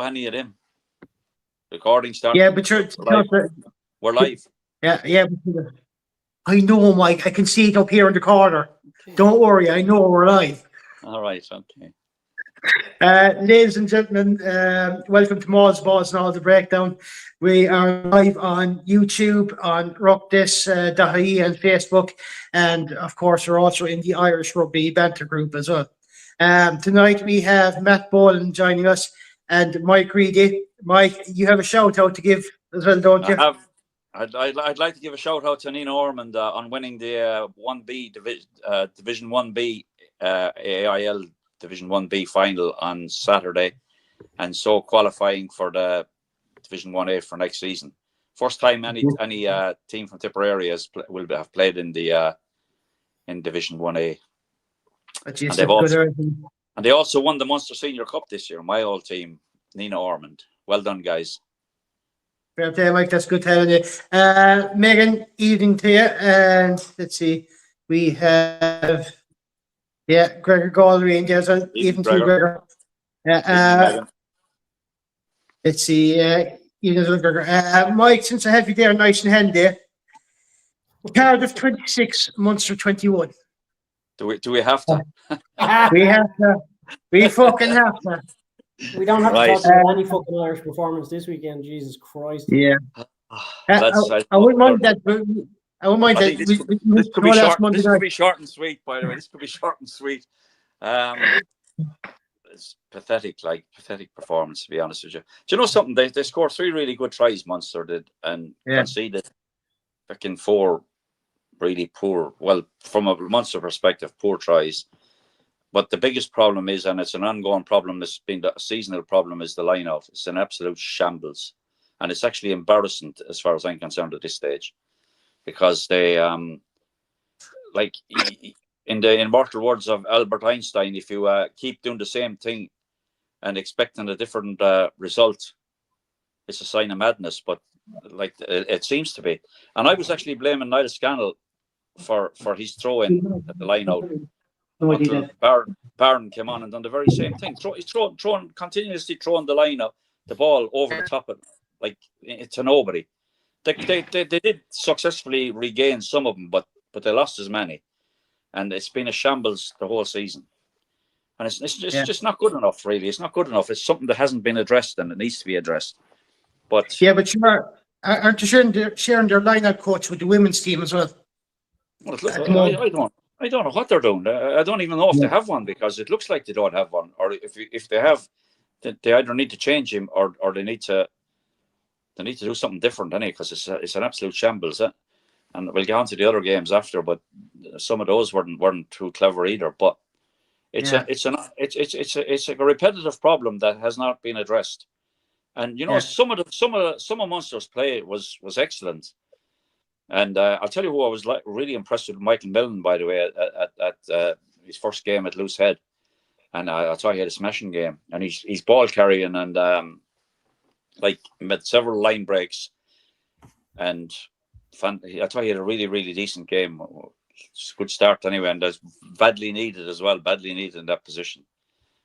any of them. Recording started. Yeah, but we're live. Yeah. I know, Mike. I can see it up here in the corner. Okay. Don't worry, I know we're live. All right, okay. Ladies and gentlemen, welcome to Mauls, Balls and All the Breakdown. We are live on YouTube, on ruckthis.ie and Facebook, and of course we're also in the Irish Rugby Banter group as well. Tonight we have Matt Boland joining us and Mike Reedy. Mike, you have a shout out to give as well, don't you? I'd like to give a shout out to Nina Ormond on winning the 1B Division 1B AIL Division 1B final on Saturday, and so qualifying for the Division 1A for next season. First time any team from Tipperary will have played in the in Division 1A. And they also won the Munster Senior Cup this year. My old team, Nina Ormond. Well done, guys. Fair play, Mike. That's good telling you. Megan, evening to you. And let's see, we have Gregor Gallery in there. So evening to you, Gregor. Let's see, evening to Gregor. Mike, since I have you there nice and handy, Cardiff 26, Munster 21. Do we have to? We have to. We fucking have to. We don't have to talk about any fucking Irish performance this weekend. Jesus Christ. Yeah. I wouldn't mind that. I wouldn't mind that. This could be short. This could be short and sweet. By the way, this could be short and sweet. It's pathetic performance, to be honest with you. Do you know something? They scored 3 really good tries, Munster did, and conceded fucking 4 really poor. Well, from a Munster perspective, poor tries. But the biggest problem is, and it's an ongoing problem, it's been a seasonal problem, is the line-out. It's an absolute shambles. And it's actually embarrassing as far as I'm concerned at this stage. Because they, like, in the immortal words of Albert Einstein, if you keep doing the same thing and expecting a different result, it's a sign of madness. But, like, it seems to be. And I was actually blaming Niall Scannell for his throw-in at the line-out. Until Barron came on and done the very same thing. He's continuously throwing the ball over the top of like to nobody. They did successfully regain some of them, but they lost as many, and it's been a shambles the whole season. And it's just not good enough, really. It's not good enough. It's something that hasn't been addressed, and it needs to be addressed. But aren't you sharing their line-out coach with the women's team as well? I don't know what they're doing. I don't even know if they have one, because it looks like they don't have one. Or if they have, they either need to change him or they need to do something different, because it's an absolute shambles. And we'll get on to the other games after, but some of those weren't too clever either. But it's a repetitive problem that has not been addressed. And some of Munster's play was excellent. And I'll tell you who I was really impressed with, Michael Millen, by the way, at his first game at Loose Head. And I thought he had a smashing game. And he's ball carrying and made several line breaks. And I thought he had a really, really decent game. It's a good start anyway. And that's badly needed as well, in that position.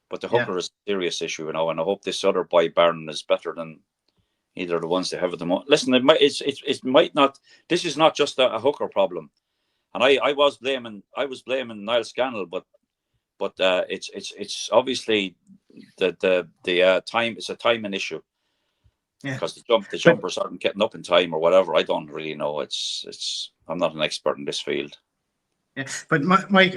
But the hooker is a serious issue, and I hope this other boy, Barron, is better than either of the ones they have at the moment. Listen, it might not. This is not just a hooker problem, and I was blaming Niall Scannell, but it's obviously the time. It's a timing issue, because the jumpers aren't getting up in time or whatever. I don't really know. I'm not an expert in this field. Yeah, but Mike,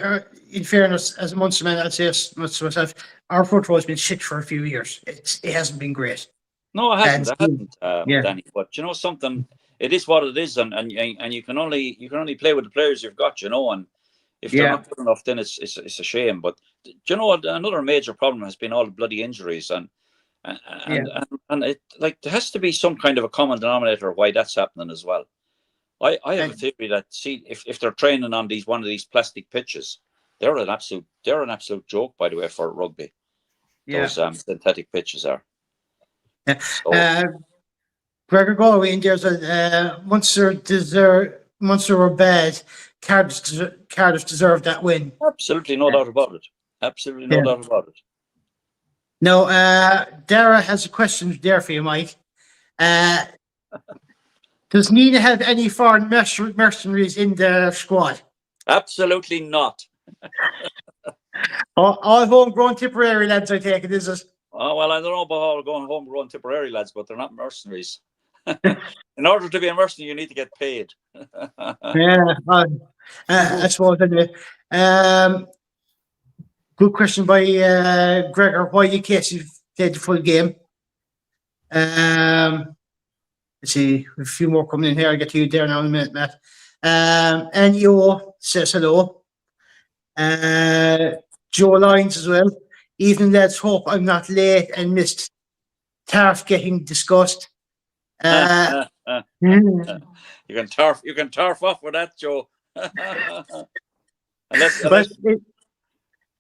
in fairness, as a Munster man, I'd say as much to myself, our front row has been shit for a few years. It hasn't been great. No, it hasn't, Danny. But you know something, it is what it is, and you can only play with the players you've got, and if they're not good enough, then it's a shame. But another major problem has been all the bloody injuries, and it, like, there has to be some kind of a common denominator why that's happening as well. I have a theory that if they're training on one of these plastic pitches, they're an absolute joke, by the way, for rugby. Those synthetic pitches are. Gregor Galway in there, Munster were bad. Cardiff deserved that win. Absolutely no doubt about it. Absolutely no doubt about it. No, Dara has a question there for you, Mike. Does Nina have any foreign mercenaries in the squad? Absolutely not. All homegrown Tipperary lads, I take it, is it? Oh, well, I don't know about all going homegrown Tipperary lads, but they're not mercenaries. In order to be a mercenary, you need to get paid. Yeah, I suppose anyway. Good question by Gregor. Why did Casey played the full game? Let's see, a few more coming in here. I'll get to you there now in a minute, Matt. NEO says hello. Joe Lyons as well. Even let's hope I'm not late and missed Tarf getting discussed. You can turf off with that, Joe.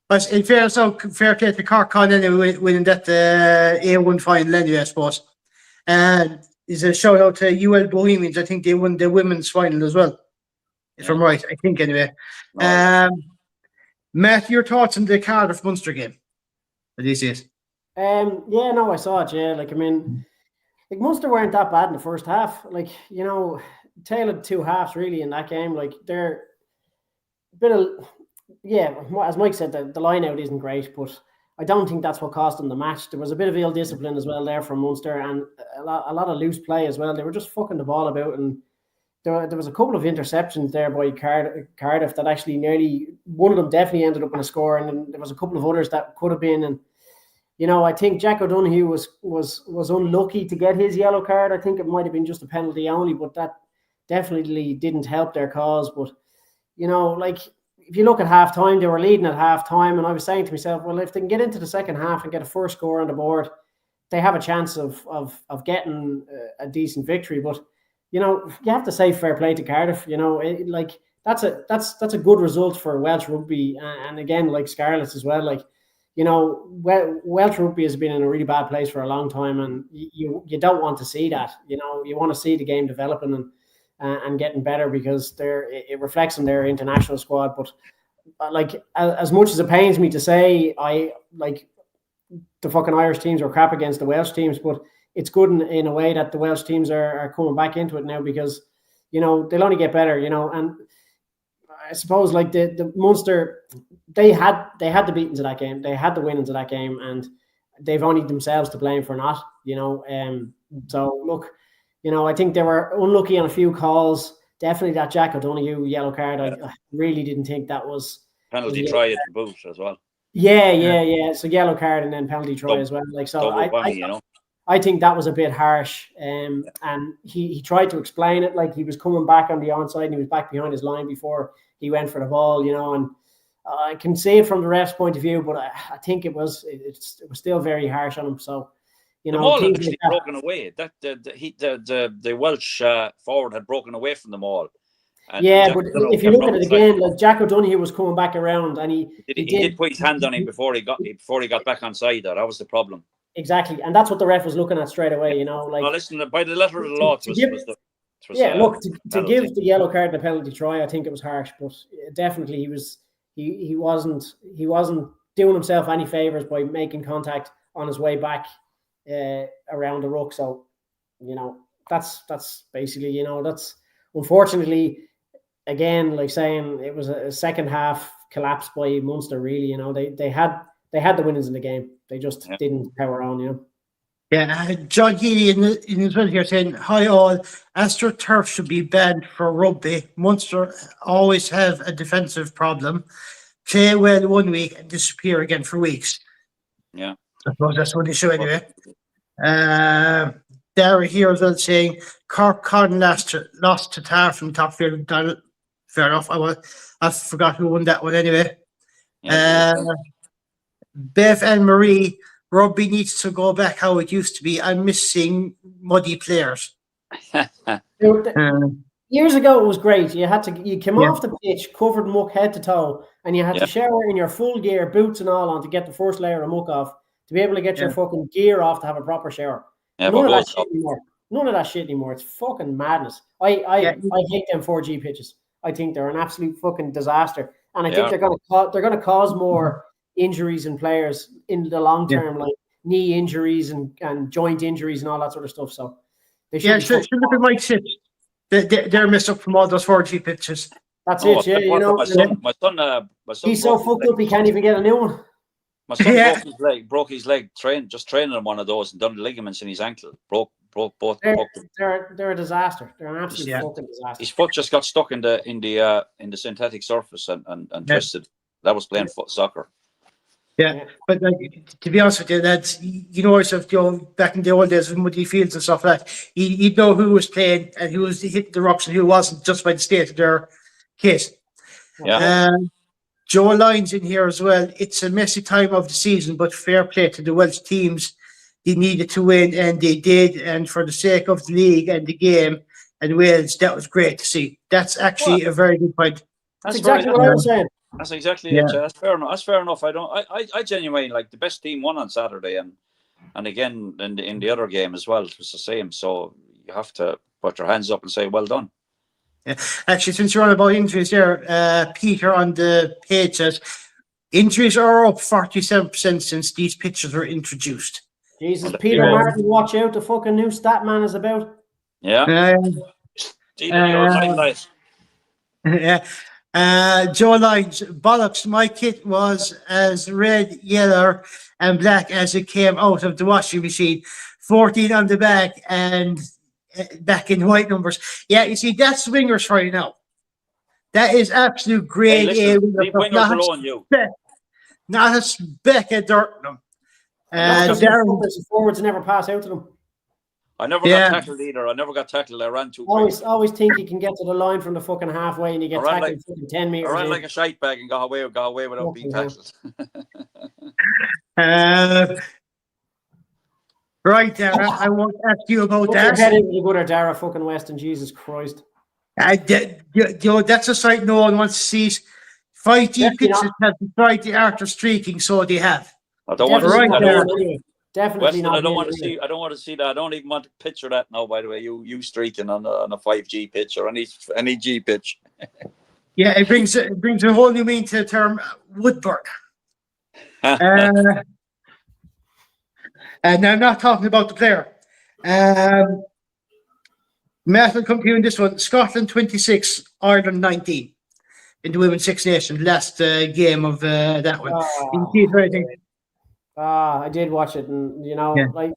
But in fairness, fair play to Cork Con anyway, winning that A1 final anyway, I suppose. And is a shout out to UL Bohemians. I think they won the women's final as well, if I'm right. I think anyway. Matt, your thoughts on the Cardiff Munster game? What do you see it? Yeah, no, I saw it. Yeah, like I mean, like Munster weren't that bad in the first half. Like tail of 2 halves really in that game. Like they're a bit of as Mike said, the line out isn't great, but I don't think that's what cost them the match. There was a bit of ill discipline as well there from Munster, and a lot of loose play as well. They were just fucking the ball about, and there was a couple of interceptions there by Cardiff that actually nearly, one of them definitely ended up in a score, and then there was a couple of others that could have been. And I think Jack O'Donoghue was unlucky to get his yellow card. I think it might have been just a penalty only, but that definitely didn't help their cause. But if you look at half time, they were leading at half time, and I was saying to myself, well, if they can get into the second half and get a first score on the board, they have a chance of getting a decent victory. But you have to say fair play to Cardiff. That's a good result for Welsh rugby, and again, like Scarlets as well. Welsh rugby has been in a really bad place for a long time, and you don't want to see that. You want to see the game developing and getting better, because it reflects on their international squad. But as much as it pains me to say, I like the fucking Irish teams are crap against the Welsh teams, but it's good in a way that the Welsh teams are coming back into it now, because they'll only get better. And I suppose like the Munster, they had the beatings of that game, they had the winnings of that game, and they've only themselves to blame for not. So look. I think they were unlucky on a few calls. Definitely that Jack O'Donoghue yellow card. I really didn't think that was penalty try at the boot as well. Yeah. So yellow card and then penalty try as well. I think that was a bit harsh. And he tried to explain it like he was coming back on the onside and he was back behind his line before he went for the ball. And I can see it from the ref's point of view, but I think it was still very harsh on him. So. The maul had actually broken away. The Welsh forward had broken away from the maul. But if you look at it again, like Jack O'Donoghue was coming back around, and he did put his hand on him before he got back on side. That was the problem. Exactly, and that's what the ref was looking at straight away. Listen, by the letter of the law, to give the yellow card and the penalty try, I think it was harsh, but definitely he wasn't doing himself any favors by making contact on his way back around the ruck. So that's basically that's unfortunately, again, like saying it was a second half collapse by Munster. Really, they had the winnings in the game, they just didn't power on. John Healy in his well here saying, hi all, AstroTurf should be banned for rugby. Munster always have a defensive problem, play well 1 week and disappear again for weeks. I suppose that's what they show anyway. Dara here as well saying Cork Con lost to Tar from the top field. Fair enough. I forgot who won that one anyway. Bev and Marie, rugby needs to go back how it used to be. I'm missing muddy players. Years ago it was great. You came off the pitch covered in muck head to toe, and you had to shower in your full gear, boots and all on, to get the first layer of muck off, to be able to get your fucking gear off to have a proper shower. None of that shit anymore. It's fucking madness. I hate them 4G pitches. I think they're an absolute fucking disaster, and I think they're going to cause more injuries in players in the long term. Like knee injuries and joint injuries and all that sort of stuff. So they should. Yeah, should look at Mike Sips. They're messed up from all those 4G pitches. That's it. Yeah, you know. My son. He's so fucked up he can't even get a new one. My son broke his leg training on one of those and done the ligaments in his ankle. Broke both. They're a disaster. They're an absolute fucking disaster. His foot just got stuck in the synthetic surface and twisted. That was playing soccer. Yeah, but like, to be honest with you, that's yourself. Back in the old days with muddy fields and stuff like that, you'd know who was playing and who was hitting the rocks and who wasn't just by the state of their kit. Yeah. Joe Lyons in here as well. It's a messy time of the season, but fair play to the Welsh teams. They needed to win, and they did. And for the sake of the league and the game and Wales, that was great to see. That's actually a very good point. That's exactly what I was saying. That's exactly it. That's fair enough. That's fair enough. I genuinely like the best team won on Saturday, and again in the other game as well. It was the same. So you have to put your hands up and say, well done. Yeah. Actually, since you're on about injuries there, Peter on the page says injuries are up 47% since these pitches were introduced. Jesus, Peter Martin, watch out! The fucking new stat man is about. Yeah. Yeah. Joe Lyons, bollocks, my kit was as red, yellow, and black as it came out of the washing machine. 14 on the back and back in white numbers. Yeah, you see, that's wingers for you now. That is absolute grade A. Leave wingers alone, you. Not a speck of dirt in them. Forwards never pass out to them. I never got tackled either. I never got tackled. I ran too quick. Always think you can get to the line from the fucking halfway and you get tackled 10 meters. I ran like a shite bag and got away without being tackled. Right, Dara, I won't ask you about that. Head into the gutter, Dara, fucking Weston, Jesus Christ. That's a sight no one wants to see. 5G pitches have tried the art of streaking, so they have. I don't want to see that. Definitely Weston, not. I don't want to see that. I don't even want to picture that now. By the way, you streaking on a 5G pitch or any G pitch. Yeah, it brings a whole new meaning to the term woodburn. And I'm not talking about the player. Matt will come to you in this one. Scotland 26, Ireland 19 in the Women's Six Nations. Last game of that one. I did watch it, and like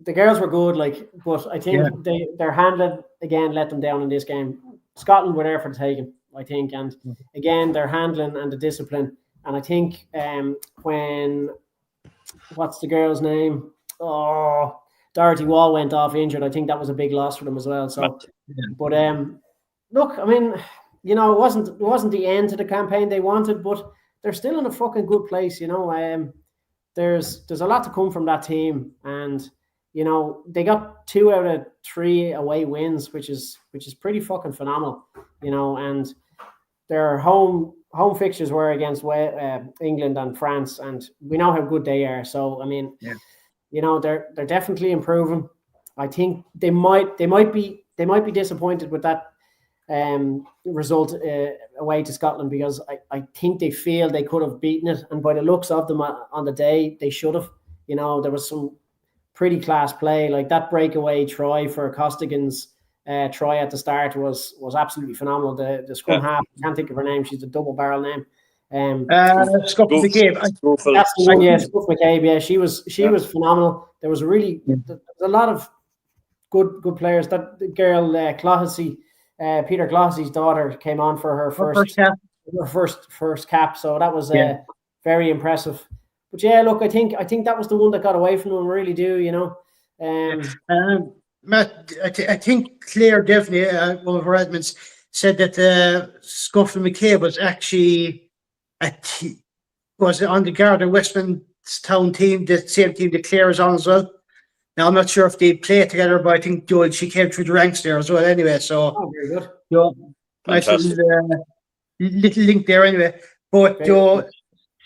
the girls were good, but I think their handling again let them down in this game. Scotland were there for the taking, I think, and again their handling and the discipline. And I think when what's the girl's name? Oh, Dorothy Wall went off injured. I think that was a big loss for them as well. So, but look, I mean, it wasn't the end to the campaign they wanted, but they're still in a fucking good place. There's a lot to come from that team, and they got 2 out of 3 away wins, which is pretty fucking phenomenal. And their home fixtures were against England and France, and we know how good they are. So I mean, they're definitely improving. I think they might be disappointed with that result away to Scotland, because I think they feel they could have beaten it, and by the looks of them on the day, they should have. There was some pretty class play, like that breakaway try for Costigan's try at the start was absolutely phenomenal. The scrum half, I can't think of her name, she's a double barrel name. Scott McCabe. That's the one, yeah, Scott McCabe. Yeah, she was phenomenal. There was a lot of good players. That girl Clohessy, Peter Clohessy's daughter, came on for her first cap. So that was very impressive. But yeah, look, I think that was the one that got away from them. Really do, Matt, I think Claire Devney, one of our admins, said that Scuffle McCabe was actually was on the Garda Westmanstown team, the same team that Claire is on as well. Now, I'm not sure if they play together, but I think she came through the ranks there as well anyway. So, very good. Nice little link there anyway. But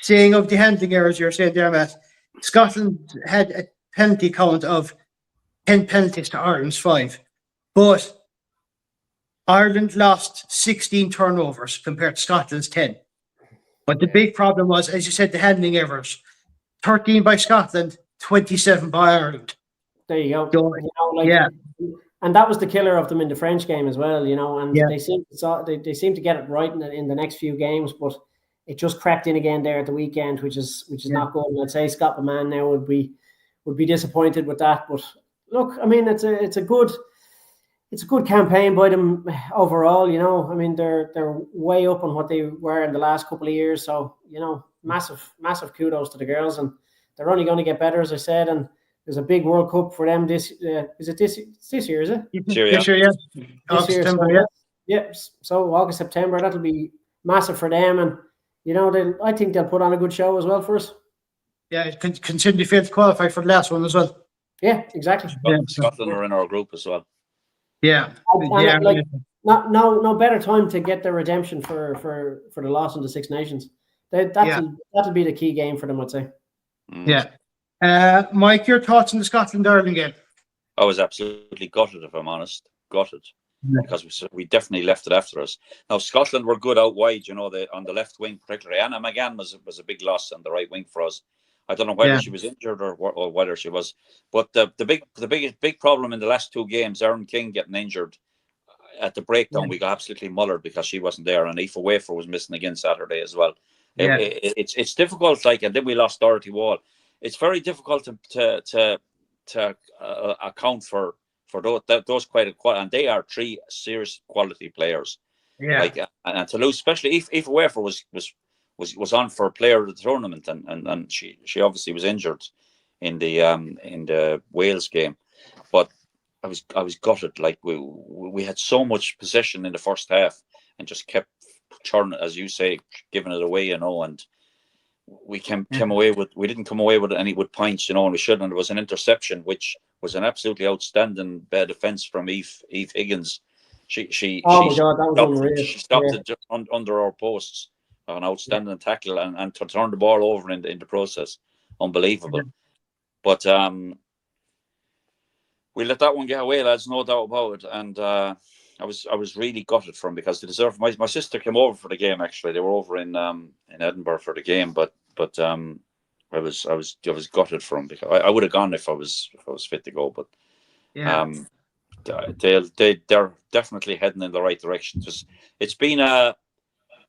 saying of the handling errors you're saying there, Matt, Scotland had a penalty count of 10 penalties to Ireland's 5. But Ireland lost 16 turnovers compared to Scotland's 10. But the big problem was, as you said, the handling errors. 13 by Scotland, 27 by Ireland. There you go. So, you know, like, yeah. And that was the killer of them in the French game as well, you know. And Yeah. they seem to get it right in the next few games, but it just crept in again there at the weekend, which is not good. And I'd say Scott McMahon now would be disappointed with that. But look, I mean, it's a good campaign by them overall. You know, I mean, they're way up on what they were in the last couple of years. So, you know, massive kudos to the girls, and they're only going to get better, as I said. And there's a big World Cup for them this year, is it? This year, is it? This year, yeah. This year, September, so, yeah. Yeah, so August, September, that'll be massive for them, and you know, I think they'll put on a good show as well for us. Yeah, considering they failed to qualify for the last one as well. Yeah, exactly. Scotland are in our group as well. Yeah, and like no better time to get the redemption for the loss in the Six Nations. That'll be the key game for them, I'd say. Yeah. Mike, your thoughts on the Scotland-Ireland game? I was absolutely gutted, if I'm honest. Gutted. Yeah. Because we definitely left it after us. Now, Scotland were good out wide, you know, on the left wing particularly. Anna McGann was a big loss on the right wing for us. I don't know whether she was injured or whether she was. But the big problem in the last two games, Erin King getting injured at the breakdown, we got absolutely mullered because she wasn't there, and Aoife Wafer was missing again Saturday as well. Yeah. It's difficult, like, and then we lost Dorothy Wall. It's very difficult to account for those and they are three serious quality players. Yeah. Like, and to lose, especially if Wafer was on for player of the tournament, and she obviously was injured in the Wales game, but I was gutted. Like, we had so much possession in the first half and just kept churning, as you say, giving it away, you know, and we didn't come away with any points, you know, and we shouldn't. There was an interception, which was an absolutely outstanding defense from Eve Higgins. She stopped it just under our posts. An outstanding tackle and to turn the ball over in the process. Unbelievable. But we let that one get away, lads, no doubt about it. And I was really gutted from, because they deserve. My sister came over for the game. Actually, they were over in Edinburgh for the game, but I was gutted from, because I would have gone if I was fit to go. But they're definitely heading in the right direction. It's been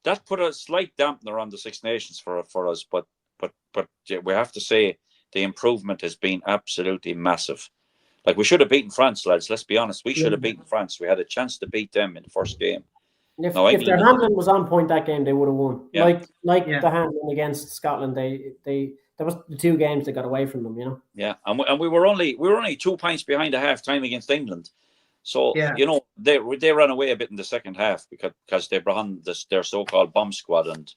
that put a slight dampener on the Six Nations for us, but we have to say the improvement has been absolutely massive. Like, we should have beaten France, lads. Let's be honest. We should have beaten France. We had a chance to beat them in the first game. If their handling was on point that game, they would have won. Yeah. Like the handling against Scotland, there was the two games that got away from them, you know. Yeah, and we were only 2 points behind at half time against England. So, you know, they ran away a bit in the second half because they brought on their so-called bomb squad, and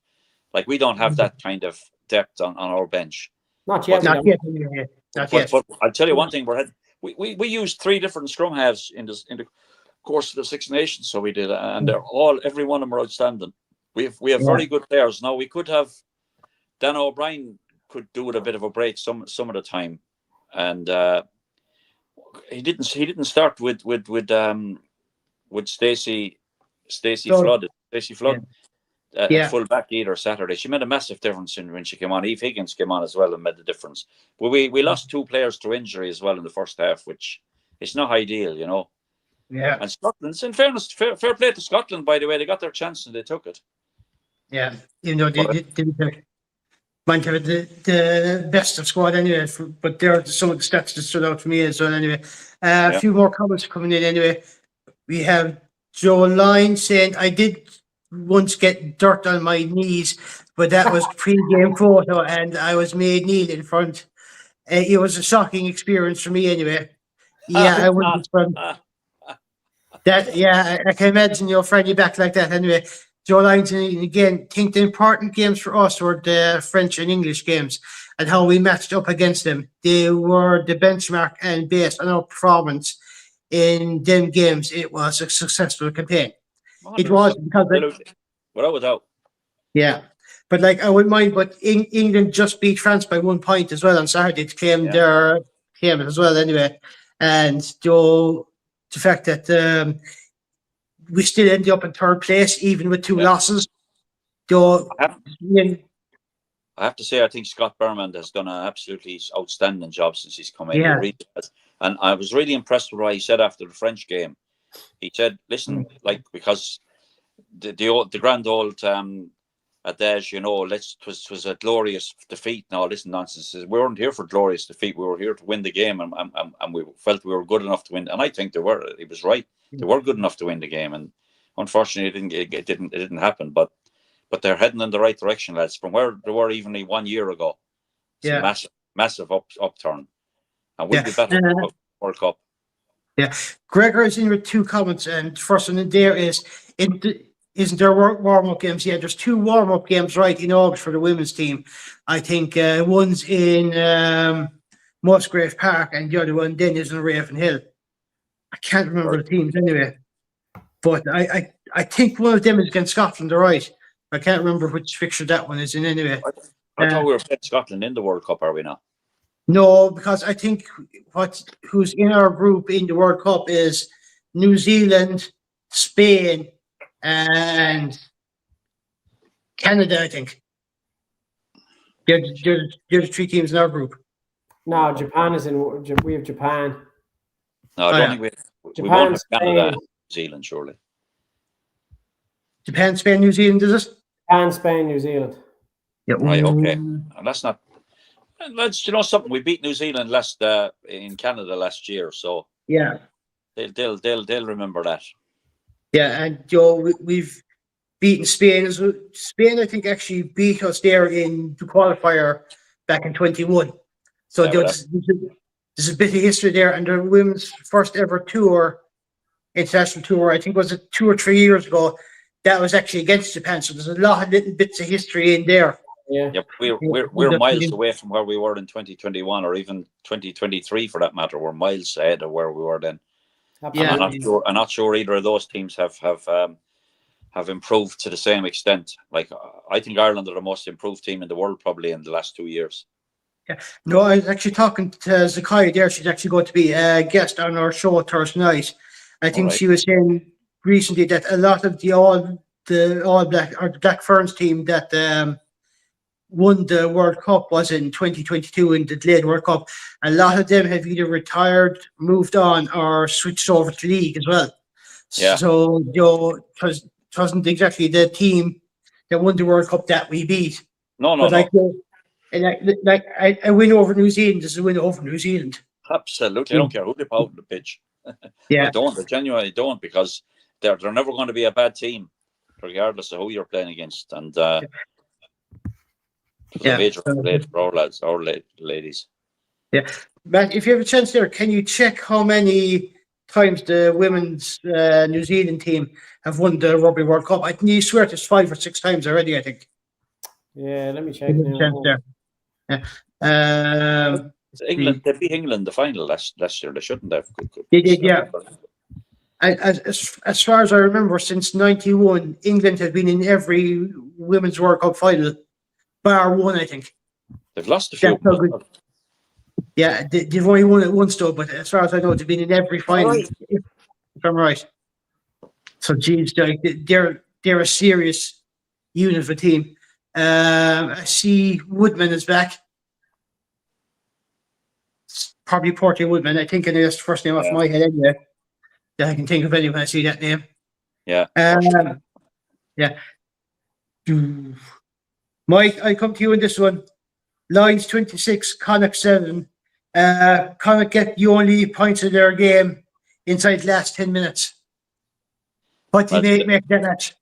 like, we don't have that kind of depth on our bench. Not yet. But I'll tell you one thing: we used 3 different scrum halves in the course of the Six Nations, so we did, and every one of them are outstanding. We have very good players. Now, we could have Dan O'Brien could do with a bit of a break some of the time, and he didn't start with Stacey Flood at full back either Saturday. She made a massive difference when she came on. Eve Higgins came on as well and made the difference. But we lost 2 players to injury as well in the first half, which is not ideal, you know. Yeah. And Scotland, in fairness, fair play to Scotland, by the way, they got their chance and they took it. Yeah, even though they might have the best of squad anyway, but there are some of the stats that stood out for me as well anyway. A few more comments coming in anyway. We have Joe Line saying, I did once get dirt on my knees, but that was pre-game photo and I was made kneel in front. It was a shocking experience for me anyway. Yeah, I wouldn't that. Yeah, I can imagine your friendly back like that anyway. Joe Lyons, again, think the important games for us were the French and English games and how we matched up against them. They were the benchmark, and based on our performance in them games, it was a successful campaign. It was because without a doubt. Yeah, but like, I wouldn't mind, but England just beat France by 1 point as well on Saturday to claim their game as well anyway. And the fact that we still ended up in 3rd place, even with 2 losses. Though, I have to say, I think Scott Berman has done an absolutely outstanding job since he's come in. He Yeah. really has. And I was really impressed with what he said after the French game. He said, listen, like, because the grand old adage, you know, was a glorious defeat and all this nonsense. We weren't here for glorious defeat. We were here to win the game, and we felt we were good enough to win. And I think they were. He was right. They were good enough to win the game, and unfortunately, it didn't happen. But they're heading in the right direction, lads. From where they were even 1 year ago, it's a massive upturn, and we'll be better in the World Cup. Yeah, Gregor is in with 2 comments, and first one there is, isn't there warm-up games? Yeah, there's 2 warm-up games right in August for the women's team. I think one's in Musgrave Park, and the other one then is in Ravenhill. I can't remember the teams anyway, but I think one of them is against Scotland, all right. I can't remember which fixture that one is in anyway. I thought we were playing Scotland in the World Cup, are we not? No, because I think who's in our group in the World Cup is New Zealand, Spain, and Canada, I think. They're the 3 teams in our group. No, Japan is in. We have Japan. No, I don't think we won't have Canada and New Zealand, surely. Japan, Spain, New Zealand, is it? Japan, Spain, New Zealand. Yeah. Right, okay. And that's not. Let's, you know, something. We beat New Zealand in Canada last year, so yeah, they'll remember that. Yeah, and Joe, we've beaten Spain as well. Spain, I think, actually beat us there in the qualifier back in 21. So there's a bit of history there, and the women's first ever international tour, I think was it 2 or 3 years ago. That was actually against Japan. So there's a lot of little bits of history in there. Yeah, we're miles away from where we were in 2021 or even 2023 for that matter. We're miles ahead of where we were then. Yeah, I'm not sure either of those teams have improved to the same extent. Like, I think Ireland are the most improved team in the world probably in the last 2 years. Yeah, no, I was actually talking to Zakiya there. She's actually going to be a guest on our show Thursday night. I think she was saying recently that a lot of the All Black or the Black Ferns team that won the World Cup was in 2022 in the delayed World Cup. A lot of them have either retired, moved on, or switched over to the league as well. Yeah. So, it wasn't exactly the team that won the World Cup that we beat. No. A win over New Zealand is a win over New Zealand. Absolutely. I don't care who they put out on the pitch. Yeah. I genuinely don't, because they're never going to be a bad team, regardless of who you're playing against. And it's a major play for our lads, our ladies. Yeah. Matt, if you have a chance there, can you check how many times the women's New Zealand team have won the Rugby World Cup? I think you swear it's 5 or 6 times already, I think. Yeah, let me check now. Yeah. England, they beat England in the final last year. They shouldn't have. They did, yeah. As far as I remember, since 91, England have been in every Women's World Cup final, bar one, I think. They've lost a few. Yeah, they've only won it once, though, but as far as I know, they've been in every final, if I'm right. So, geez, they're a serious unit of a team. I see Woodman is back. It's probably Portia Woodman. I think that's the first name off my head anyway that I can think of when I see that name. Yeah. Yeah. Mike, I come to you in this one. Lions 26, Connacht 7. Connacht get the only points of their game inside the last 10 minutes. What do you make that match?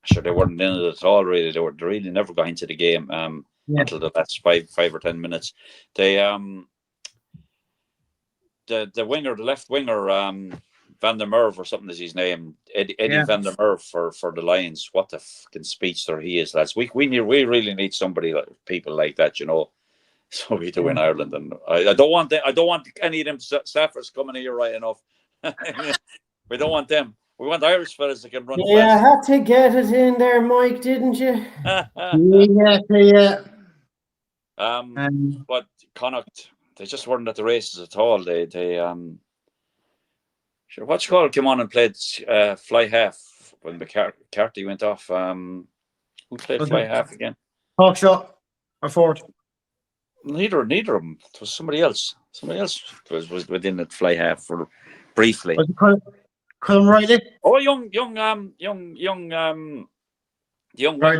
Sure, they weren't in it at all, really. They really never got into the game until the last 5 or 10 minutes. They the winger, the left winger, Van der Merwe or something is his name, Eddie Van der Merwe for the Lions. What the fucking speedster he is, lads. We really need somebody people like that, you know. So we do in Ireland, and I don't want any of them staffers coming here right enough. We don't want them. We want Irish fellas that can run fast. Yeah, I had to get it in there, Mike, didn't you? Yeah. But Connacht, they just weren't at the races at all. They sure, what you call it, came on and played fly half when McCarthy went off. Who played fly half again? Hawkshaw. or forward? Neither of them. It was somebody else. Somebody else was within the fly half for briefly. Was it Colin Riley? Oh, Riley.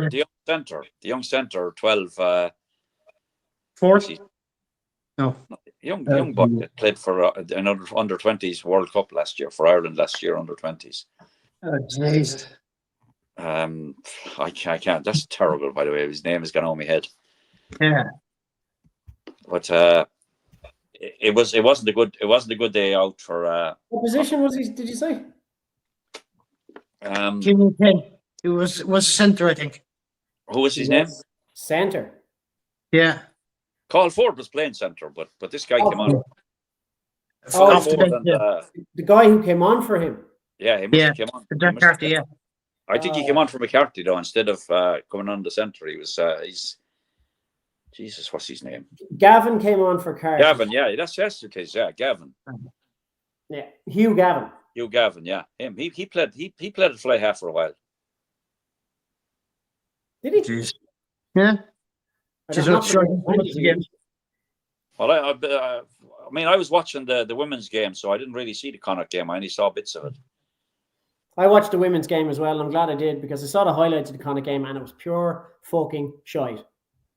the young centre, 12. Fourth? No. Young boy that played for another under-20s World Cup last year for Ireland last year, under-20s. Oh, jeez. I can't. That's terrible, by the way. His name has gone on my head. Yeah. But it wasn't a good day out for. What position was he? Did you say? Jimmy Penn. He was centre, I think. Who was his name? Centre. Yeah. Carl Ford was playing centre, but this guy came on. The guy who came on for him. Yeah, he came on. McCarthy, yeah. I think he came on for McCarthy though, instead of coming on the centre. He was he's Jesus, what's his name? Gavin came on for Carthy. Gavin, yeah, that's the case. Yeah, Gavin. Yeah, Hugh Gavin. Hugh Gavin, yeah, him. He played at fly half for a while. Did he? Jeez. Yeah. Well, I mean, I was watching the women's game, so I didn't really see the Connacht game. I only saw bits of it. I watched the women's game as well, and I'm glad I did because I saw the highlights of the Connacht game, and it was pure fucking shite.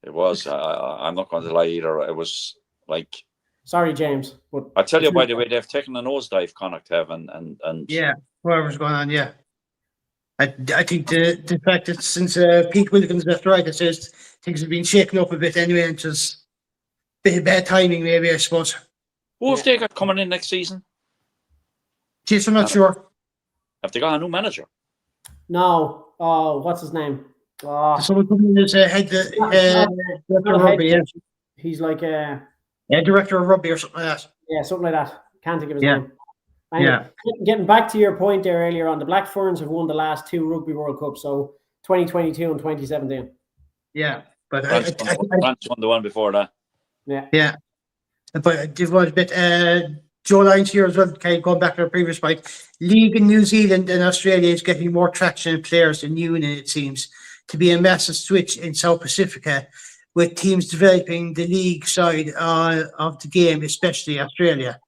It was. I'm not going to lie either. It was like. Sorry, James, but I tell you, by the way, they've taken a nosedive, Connacht have, and yeah, whatever's going on, yeah. I think the fact that since Pete Wilkins left right, it says things have been shaken up a bit anyway, and just a bit of bad timing, maybe, I suppose. Who have they got coming in next season? Jeez, I'm not sure. Have they got a new manager? No. Oh, what's his name? Oh. Someone coming in as head director of rugby. Yeah. He's like director of rugby or something like that. Yeah, something like that. Can't think of his name. Anyway, getting back to your point there earlier on, the Black Ferns have won the last 2 Rugby World Cups, so 2022 and 2017. Yeah, but France won the one before that. Yeah. But it was a bit. Joe Lyons here as well, kind of going back to our previous point. League in New Zealand and Australia is getting more traction in players than Union, it seems to be a massive switch in South Pacifica, with teams developing the league side of the game, especially Australia.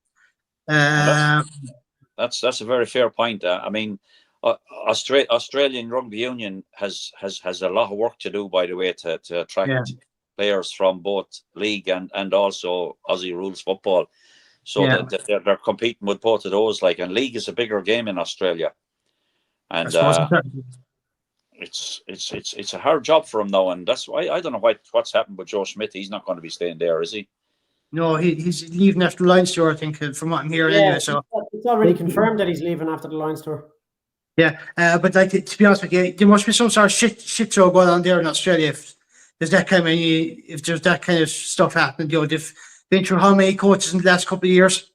That's a very fair point. I mean, Australian Rugby Union has a lot of work to do, by the way, to attract players from both league and also Aussie rules football. So they're competing with both of those. And league is a bigger game in Australia, and it's a hard job for him now. And that's why I don't know what's happened with Joe Schmidt. He's not going to be staying there, is he? No, he's leaving after the Lions tour, I think, from what I'm hearing anyway. So it's already confirmed that he's leaving after the Lions tour. Yeah, but to be honest with you, there must be some sort of shit show going on there in Australia. If there's that kind of stuff happening, they've been through how many coaches in the last couple of years,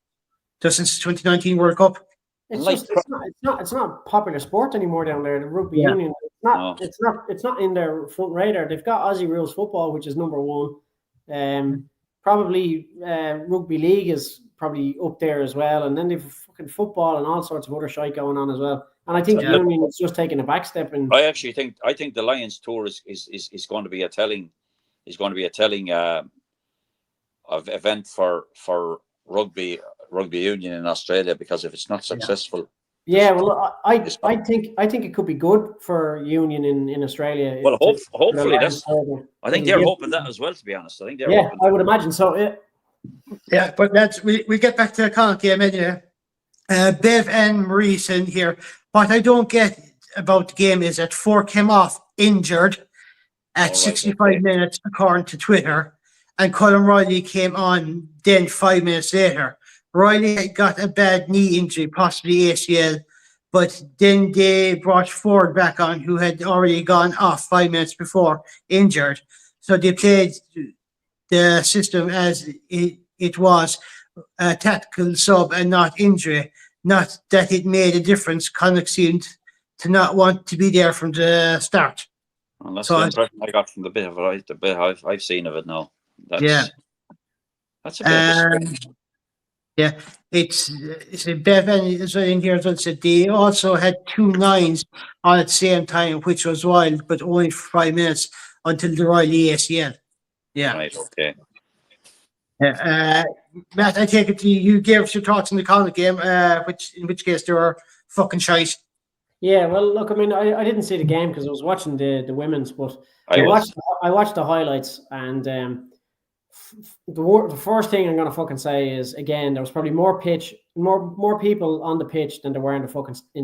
just since the 2019 World Cup. It's not a popular sport anymore down there. The rugby union, it's not in their front radar. They've got Aussie rules football, which is number one. Probably rugby league is probably up there as well, and then they've fucking football and all sorts of other shit going on as well. And I think the union is just taking a back step. And I think the Lions tour is going to be a telling of event for rugby union in Australia, because if it's not successful. Yeah, well, I think it could be good for union in Australia. Well, hopefully that's. I think they're hoping that as well. To be honest, I think they're. Yeah, I would imagine so. Yeah. Yeah, but we get back to the Connacht game anyway. Bev and Maurice in here. What I don't get about the game is that Ford came off injured at 65 minutes, according to Twitter, and Colin Riley came on then 5 minutes later. Riley had got a bad knee injury, possibly ACL, but then they brought Ford back on, who had already gone off 5 minutes before, injured. So they played the system as it was, a tactical sub and not injury. Not that it made a difference. Connacht seemed to not want to be there from the start. Well, that's the impression I got from the bit I've seen of it now. That's a bit. Yeah, it's Bevan is in here as well. Said they also had 2 9s at the same time, which was wild, but only for 5 minutes until the Riley ACL. Yeah. Right. Okay. Matt, I take it you gave us your thoughts on the Connacht game, in which case they were fucking shite. Yeah, well, look, I mean, I didn't see the game because I was watching the women's, but I was. I watched the highlights, and the first thing I'm gonna fucking say is, again, there was probably more people on the pitch than there were in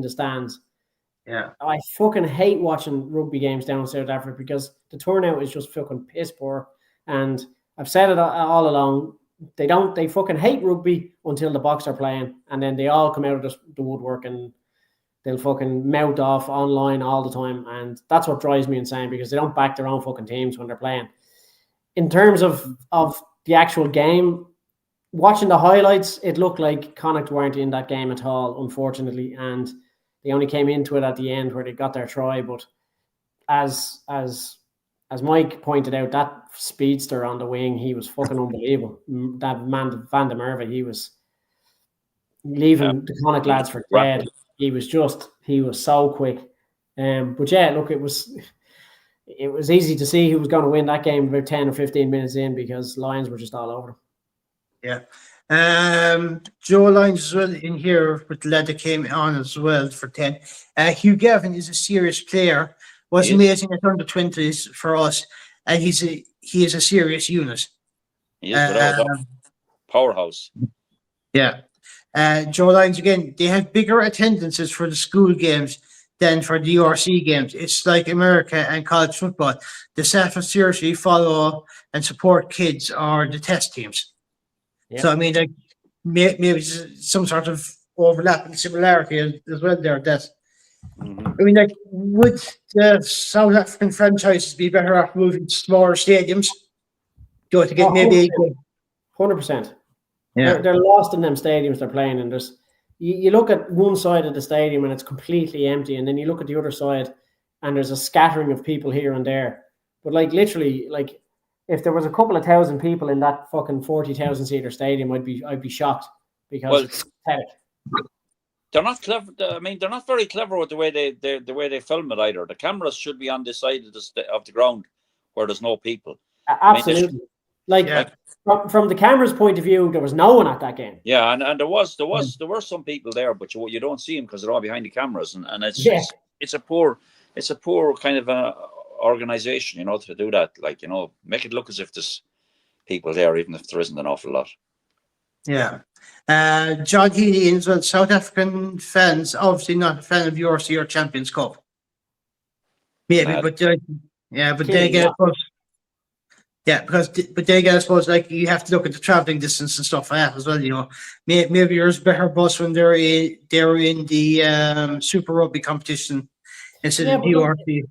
the stands. Yeah. I fucking hate watching rugby games down in South Africa because the turnout is just fucking piss poor. And I've said it all along. They fucking hate rugby until the Boks are playing, and then they all come out of the woodwork and they'll fucking mouth off online all the time. And that's what drives me insane because they don't back their own fucking teams when they're playing. In terms of the actual game, watching the highlights, it looked like Connacht weren't in that game at all, unfortunately, and they only came into it at the end where they got their try. But as Mike pointed out, that speedster on the wing, he was fucking unbelievable. That man Van der Merwe, he was leaving the Connacht lads for dead. He was so quick. But yeah, look, it was easy to see who was going to win that game about 10 or 15 minutes in because Lions were just all over them. Yeah. Joe Lyons as well in here with the lad that came on as well for 10. Hugh Gavin is a serious player. Was amazing at under 20s for us, and he is a serious unit. He is without powerhouse. Yeah. Joe Lyons again, they have bigger attendances for the school games than for the URC games. It's like America and college football. The staff seriously follow and support kids or the test teams. Yeah. So I mean, like maybe some sort of overlapping similarity as well there. That I mean, like, would the South African franchises be better off moving to smaller stadiums? Do to get maybe 100%. Yeah, they're lost in them stadiums they're playing, and there's you look at one side of the stadium and it's completely empty, and then you look at the other side and there's a scattering of people here and there. But like literally, like if there was a couple of thousand people in that fucking 40,000 seater stadium, I'd be shocked because it's pathetic. They're not clever. I mean, they're not very clever with the way they film it either. The cameras should be on this side of the ground where there's no people. Absolutely. I mean, from the camera's point of view, there was no one at that game. Yeah, and there were some people there, but you don't see them because they're all behind the cameras, and it's a poor kind of organization, to do that. Like, make it look as if there's people there, even if there isn't an awful lot. Yeah. John Healy as well. South African fans obviously not a fan of URC or Champions Cup. Maybe, but they get. Yeah, but they get, I suppose, like you have to look at the traveling distance and stuff like that as well. Maybe there's better bus when they're in the Super Rugby competition instead of URC.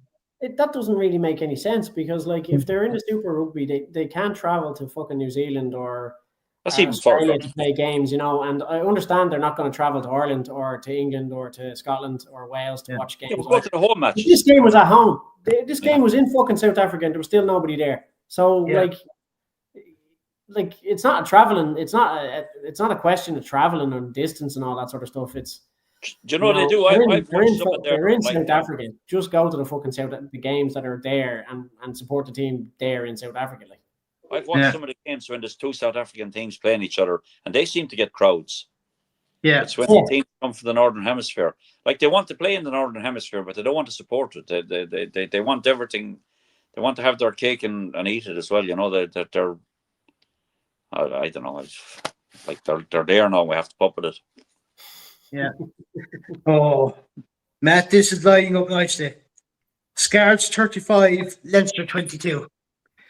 That doesn't really make any sense because, like, if they're in the Super Rugby, they can't travel to fucking New Zealand or Australia to play games, And I understand they're not going to travel to Ireland or to England or to Scotland or Wales to watch games. Go to the home matches. This game was at home. This game was in fucking South Africa, and there was still nobody there. So like it's not traveling. It's not a question of traveling and distance and all that sort of stuff. It's they do. They're in South Africa. Just go to the fucking the games that are there and support the team there in South Africa. Like I've watched some of the games when there's two South African teams playing each other, and they seem to get crowds. Yeah, it's when the teams come from the Northern Hemisphere. Like they want to play in the Northern Hemisphere, but they don't want to support it. They want everything. They want to have their cake and eat it as well. That they're. I don't know. Like they're there now. We have to puppet it. Yeah. Oh, Matt, this is lining up nicely. Scards 35, Leinster 22.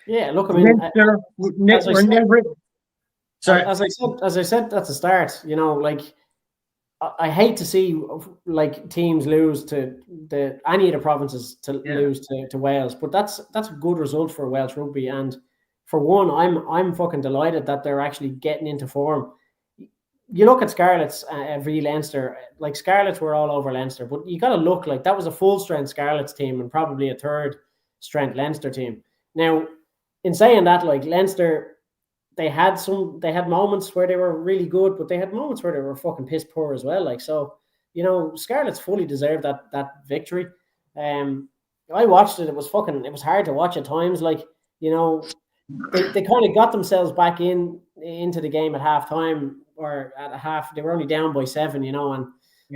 Yeah, look, I mean, Leinster, we're never. Sorry, as I said at the start, like I hate to see like teams lose to any of the provinces lose to Wales, but that's a good result for Welsh rugby. And for one, I'm fucking delighted that they're actually getting into form. You look at Scarlets v Leinster, like Scarlets were all over Leinster, but you got to look like that was a full strength Scarlets team and probably a third strength Leinster team. Now, in saying that, like Leinster, they had moments where they were really good, but they had moments where they were fucking piss poor as well. Like, so, Scarlets fully deserved that victory. I watched it. It was hard to watch at times. Like, they kind of got themselves back into the game at half time, or at a half. They were only down by 7, and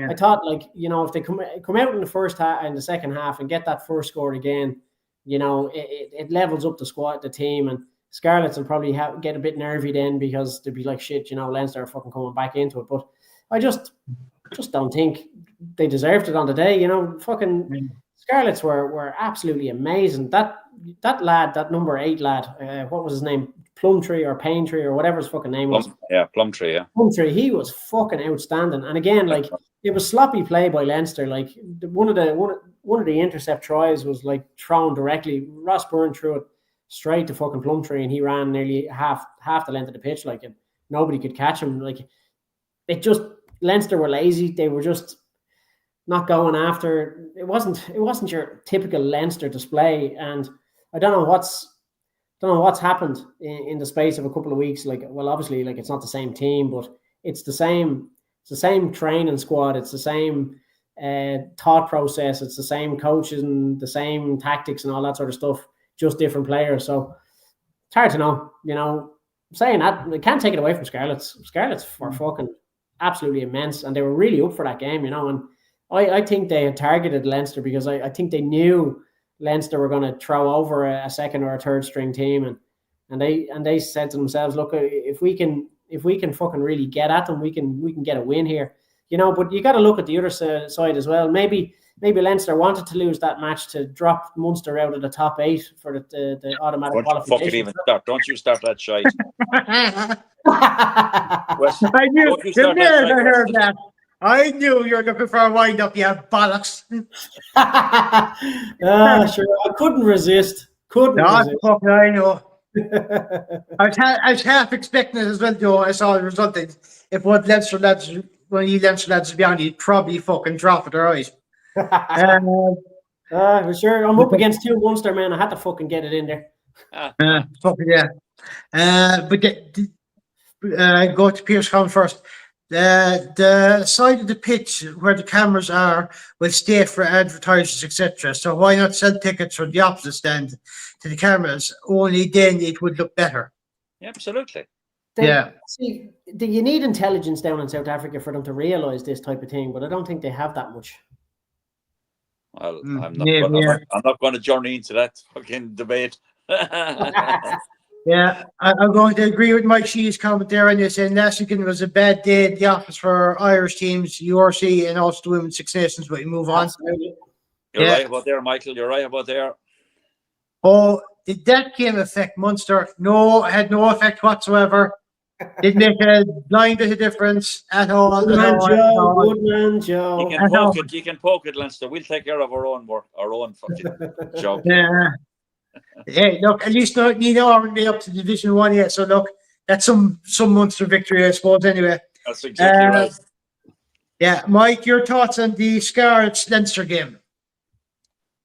I thought, like, if they come out in the first half and the second half and get that first score again, it levels up the team, and Scarlets will probably get a bit nervy then, because they'll be like, shit, Leinster are fucking coming back into it. But I just don't think they deserved it on the day. Fucking Scarlets were absolutely amazing. That lad, that number 8 lad, what was his name? Plumtree or Paintree or whatever his fucking name was. Plumtree, yeah. Plumtree, he was fucking outstanding. And again, like, it was sloppy play by Leinster. Like, one of the intercept tries was like thrown directly. Ross Byrne threw it straight to fucking Plumtree, and he ran nearly half the length of the pitch, like, and nobody could catch him. Like, Leinster were lazy. They were just not going after. It wasn't your typical Leinster display, and I don't know what's happened in the space of a couple of weeks. Like, well, obviously, like, it's not the same team, but it's the same training squad. It's the same thought process. It's the same coaches and the same tactics and all that sort of stuff, just different players. So it's hard to know. Saying that, they can't take it away from Scarlets. Scarlets were fucking absolutely immense, and they were really up for that game, and I think they had targeted Leinster, because I think they knew Leinster were going to throw over a second or a third string team, and they said to themselves, look, if we can fucking really get at them, we can get a win here, But you got to look at the other side as well. Maybe Leinster wanted to lose that match to drop Munster out of the top 8 for the automatic qualification. Fucking even start! Don't you start that shite. I knew the minute I heard that. I knew you were looking for a wind up, you bollocks. Sure, I couldn't resist. Fucking I know. I was half expecting it as well, though. I saw the result. If one Leinster lads to be on, he'd probably fucking drop it, right? Sure. I'm up against 2 Munster men. I had to fucking get it in there. Fucking yeah. But go to Pearse first. The side of the pitch where the cameras are will stay for advertisers, etc. So why not sell tickets from the opposite stand to the cameras? Only then it would look better. Yeah, absolutely. See, you need intelligence down in South Africa for them to realise this type of thing, but I don't think they have that much. Well, I'm not going to journey into that fucking debate. Yeah, I'm going to agree with Mike Shee's comment there on this. And last weekend was a bad day at the office for Irish teams, URC, and also the Women's Six Nations. But we move on. You're right about there, Michael. You're right about there. Oh, did that game affect Munster? No, it had no effect whatsoever. Didn't make a blind bit of difference at all. Good man, Joe. You can poke it, Leinster. We'll take care of our own work, our own fucking job. Yeah. Hey, look, at least haven't been up to Division 1 yet. So look, that's some Munster victory, I suppose. Anyway, that's exactly right. Yeah, Mike, your thoughts on the Scarlets Leinster game?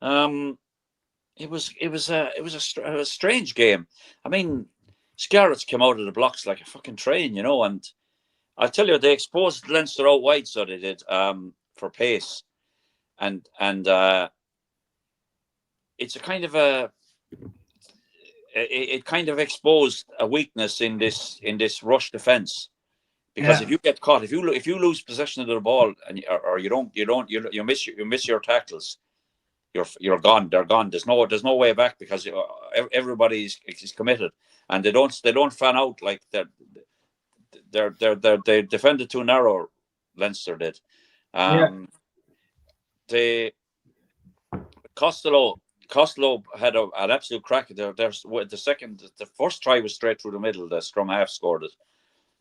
It was a strange game. I mean, Scarlets came out of the blocks like a fucking train, and I tell you, they exposed Leinster out wide, so they did, for pace, and it's a kind of it kind of exposed a weakness in this rush defense, because if you get caught, if you lose possession of the ball and or you miss your tackles, you're gone. They're gone. There's no way back, because everybody is committed, and they don't fan out like they defended too narrow. Leinster did. Costello had an absolute crack. The first try was straight through the middle. The scrum half scored it.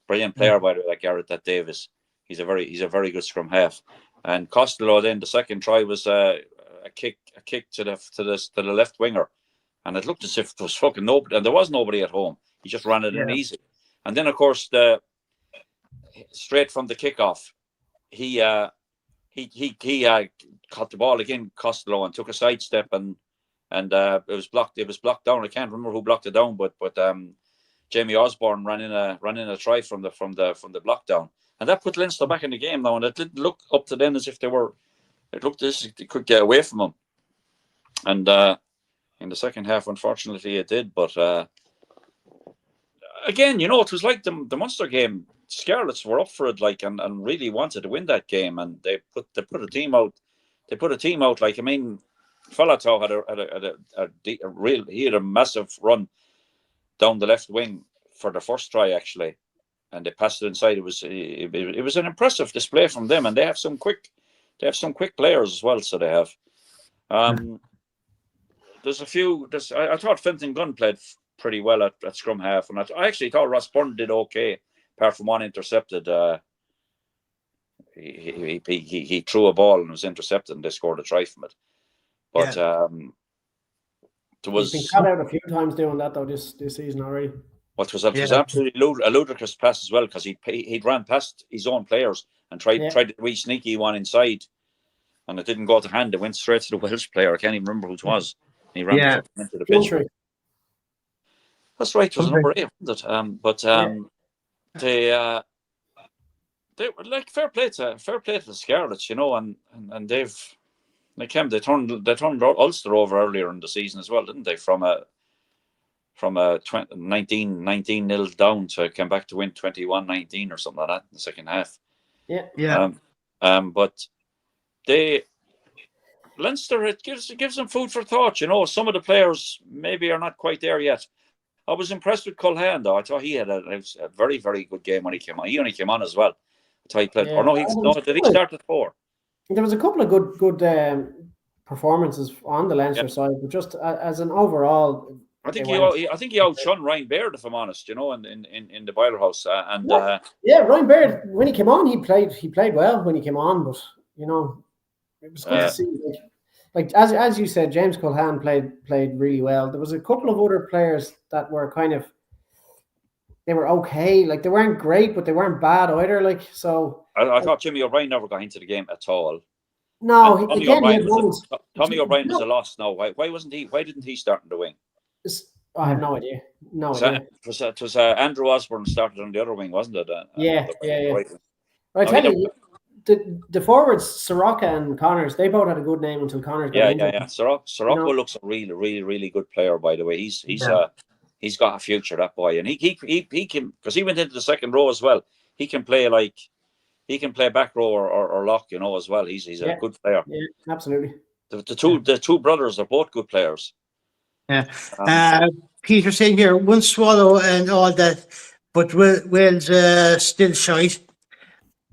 Brilliant player, by the way, like Garrett Davis. He's a very good scrum half. And Costello, then the second try was a kick to the left winger, and it looked as if it was fucking nobody, and there was nobody at home. He just ran it in easy. And then, of course, straight from the kickoff, he caught the ball again, Costello, and took a sidestep, and it was blocked. It was blocked down. I can't remember who blocked it down, but Jamie Osborne ran in a try from the block down, and that put Leinster back in the game now. And it didn't look up to them as if they were. It looked as if they could get away from them. And in the second half, unfortunately, it did. But again, you know, it was like the Munster game. Scarlets were up for it, like, and really wanted to win that game, and they put a team out. They put a team out. Like, I mean, Falatau had he had a massive run down the left wing for the first try, actually, and they passed it inside. It was an impressive display from them, and they have some quick players as well. So they have. There's a few. I thought Fintan Gunn played pretty well at scrum half, and I actually thought Ross Byrne did okay, apart from one intercepted. He threw a ball and was intercepted, and they scored a try from it. But there was. He's been cut out a few times doing that though this season already. What was absolutely a ludicrous pass as well, because he'd ran past his own players and tried a wee sneaky one inside, and it didn't go to hand. It went straight to the Welsh player. I can't even remember who it was. He ran into the pitch. That's right. It was number 8, wasn't it? They were like fair play to the Scarlets, you know, and they turned Ulster over earlier in the season as well, didn't they? From a 19-0 down to come back to win 21-19 or something like that in the second half. But Leinster, it gives them food for thought. You know, some of the players maybe are not quite there yet. I was impressed with Culhane, though. I thought he had a very, very good game when he came on. He only came on as well. I thought he played. Or did he start at 4? There was a couple of good performances on the Leinster side, but just as an overall, I think he outshone Ryan Baird, if I'm honest. You know, in the Boiler House, Ryan Baird, when he came on, he played well when he came on, but you know, it was good to see. Like as you said, James Culhane played really well. There was a couple of other players that were they were okay. Like, they weren't great, but they weren't bad either. Like, so I thought Jimmy O'Brien never got into the game at all. No, Tommy O'Brien was a loss. No, why wasn't he? Why didn't he start in the wing? I have no idea. It was Andrew Osborne started on the other wing, wasn't it? Yeah. I tell you, the forwards, Soroka and Connors, they both had a good name until Connors got injured. Soroka looks a really, really, really good player, by the way. He's got a future, that boy, and he can, because he went into the second row as well. He can play back row or lock, you know, as well. He's a good player. Yeah, absolutely. The two brothers are both good players. Yeah. Peter saying here, one swallow and all that, but Wales still shite.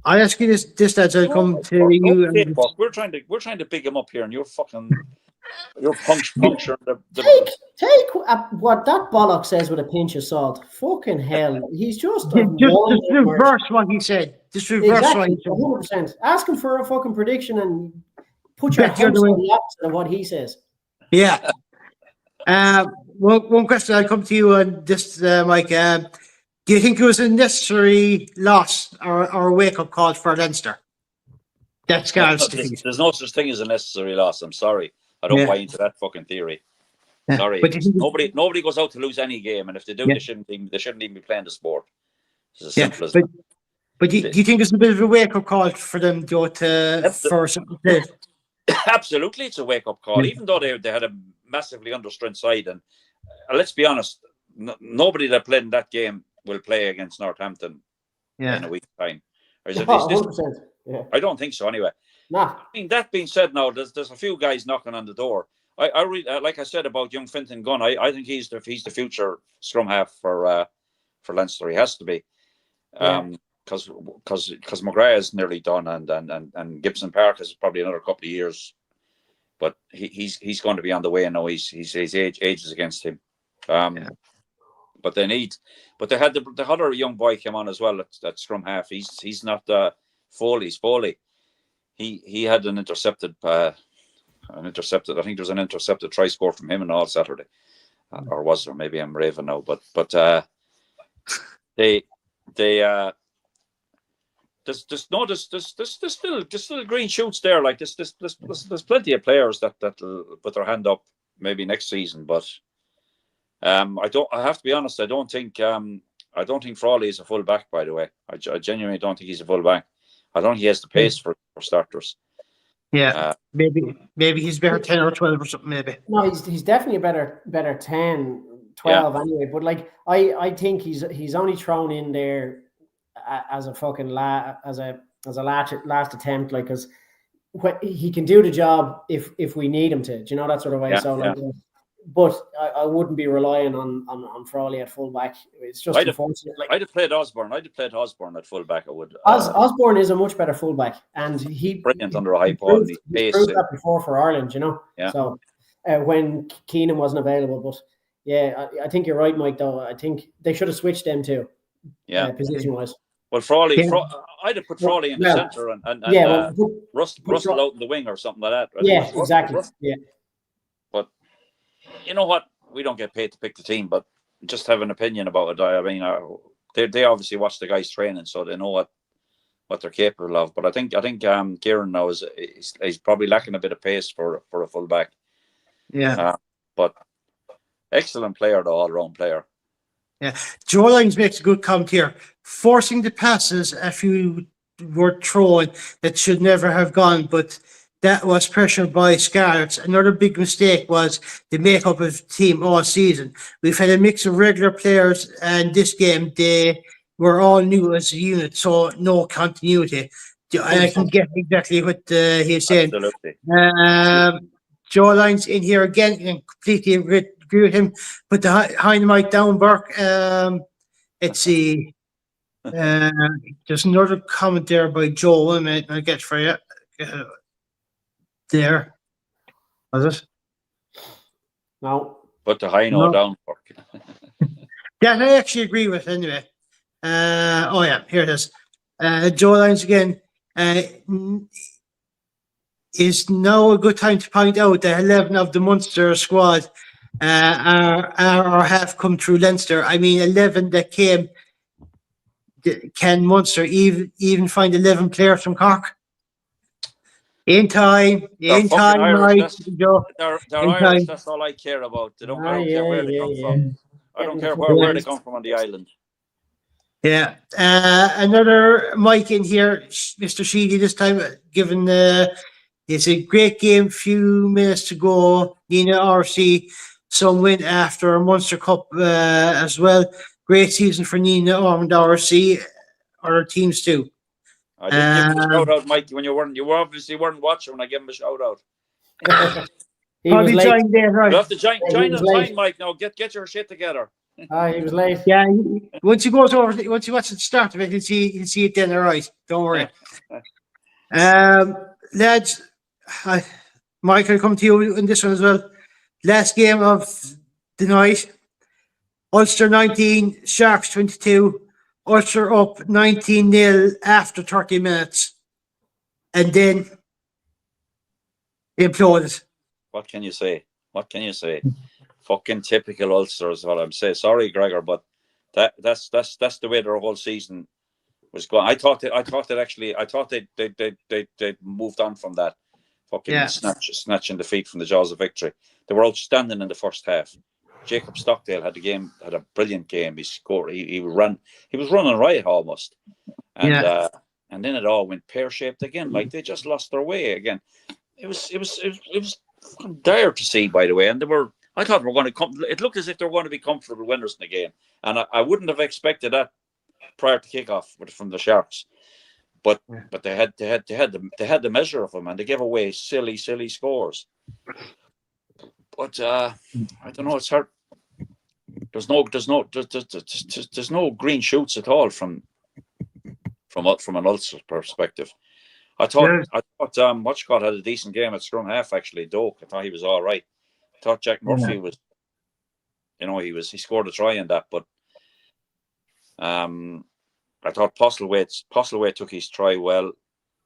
I'll ask you this as I come to you. We're trying to big him up here, and you're puncturing the Take what that bollock says with a pinch of salt. Fucking hell, he's just reverse what he said. Just reverse what he said. 100%. Ask him for a fucking prediction and put your house on the opposite of what he says. Yeah. One question. I'll come to you on this, Mike. Do you think it was a necessary loss or a wake-up call for Leinster? That's There's no such thing as a necessary loss. I'm sorry. I don't buy into that fucking theory. Yeah. Sorry. But nobody goes out to lose any game, and if they do, they shouldn't even be playing the sport. It's as simple as that. But do you think it's a bit of a wake-up call for them for something to... Absolutely, it's a wake-up call. Even though they had a massively understrength side, and let's be honest, nobody that played in that game will play against Northampton in a week's time. Or is it 100%. Yeah. I don't think so. Anyway, nah. I mean, that being said, now there's a few guys knocking on the door. I really, like I said about young Fintan Gunn, I think he's the future scrum half for Leinster. He has to be, because McGrath is nearly done, and Gibson Park is probably another couple of years, but he's going to be on the way now. His age is against him. But they had the other young boy came on as well at scrum half. He's not Foley's Foley. He had an intercepted. I think there's an intercepted try score from him and all Saturday, or was there? Maybe I'm raving now, but there's still green shoots there. Like there's plenty of players that put their hand up maybe next season, but I have to be honest. I don't think Frawley is a full back. By the way, I genuinely don't think he's a full back. I don't think he has the pace for starters. Yeah, maybe he's better 10 or 12 or something. Maybe no, he's definitely a better 10, 12 anyway. But like I think he's only thrown in there as a fucking as a last attempt, like, because he can do the job if we need him to. Do you know, that sort of way? Yeah, so like, but I wouldn't be relying on Frawley at fullback. It's just unfortunate. Like, I'd have played Osborne. At fullback. I would. Osborne is a much better fullback, and brilliant under a high ball. He's proved that before for Ireland, you know. Yeah. So when Keenan wasn't available, but yeah, I think you're right, Mike. Though I think they should have switched them too. Yeah, position wise. Well, Frawley, I'd have put Frawley in the centre and Russell out in the wing or something like that. Yeah, exactly. Yeah. But you know what? We don't get paid to pick the team, but just have an opinion about it. I mean, they obviously watch the guys training, so they know what they're capable of. But I think Kieran now is probably lacking a bit of pace for a fullback. Yeah. But excellent player, the all-round player. Yeah, Joe Lyons makes a good comment here. Forcing the passes a few were thrown that should never have gone, but that was pressured by Scarlets. Another big mistake was the makeup of the team all season. We've had a mix of regular players, and this game they were all new as a unit, so no continuity. I can get exactly what he's saying. Absolutely. Joe Lyons in here again, and completely agree with him. But the Dynamite down, Burke. Let's see. There's another comment there by Joe. 1 minute, I'll get for you. There. Was it? No. Put the high note down, Burke. That I actually agree with anyway. Oh yeah, here it is. Joe Lyons again. Is now a good time to point out that 11 of the Munster squad have come through Leinster. I mean, 11 that came. Can Munster even find 11 players from Cork? In time, Irish. Mike. They're Irish. That's all I care about. I don't care where they come from. I don't care where they come from on the island. Yeah. Another Mike in here, Mr. Sheedy, this time, given it's a great game, few minutes to go. Nina RC, some win after a Munster Cup as well. Great season for Nina and RC, other teams too. I didn't give him a shout out, Mike, when you obviously weren't watching when I gave him a shout out. Probably joined there, right? You have to join on time, Mike. Now get your shit together. He was late. Yeah, once you watch the start of it, you'll see it then. All right, don't worry. Lads, Mike, I'll come to you in this one as well. Last game of the night. Ulster 19, Sharks 22. Ulster up 19-0 after 30 minutes. And then imploded. What can you say? Fucking typical Ulster is what I'm saying. Sorry, Gregor, but that's the way their whole season was going. I thought they moved on from that fucking snatching defeat from the jaws of victory. They were outstanding in the first half. Jacob Stockdale had a brilliant game. He scored. He was running riot almost, and then it all went pear shaped again. Like they just lost their way again. It was fucking dire to see, by the way. And I thought we were going to come. It looked as if they were going to be comfortable winners in the game, and I wouldn't have expected that prior to kickoff from the Sharks. But they had the measure of them, and they gave away silly scores. But I don't know. It's hard. There's no green shoots at all from an Ulster perspective. I thought Watchcott had a decent game at scrum half. Actually, Doak. I thought he was all right. I thought Jack Murphy was, he scored a try in that, but I thought Postlewaite took his try well.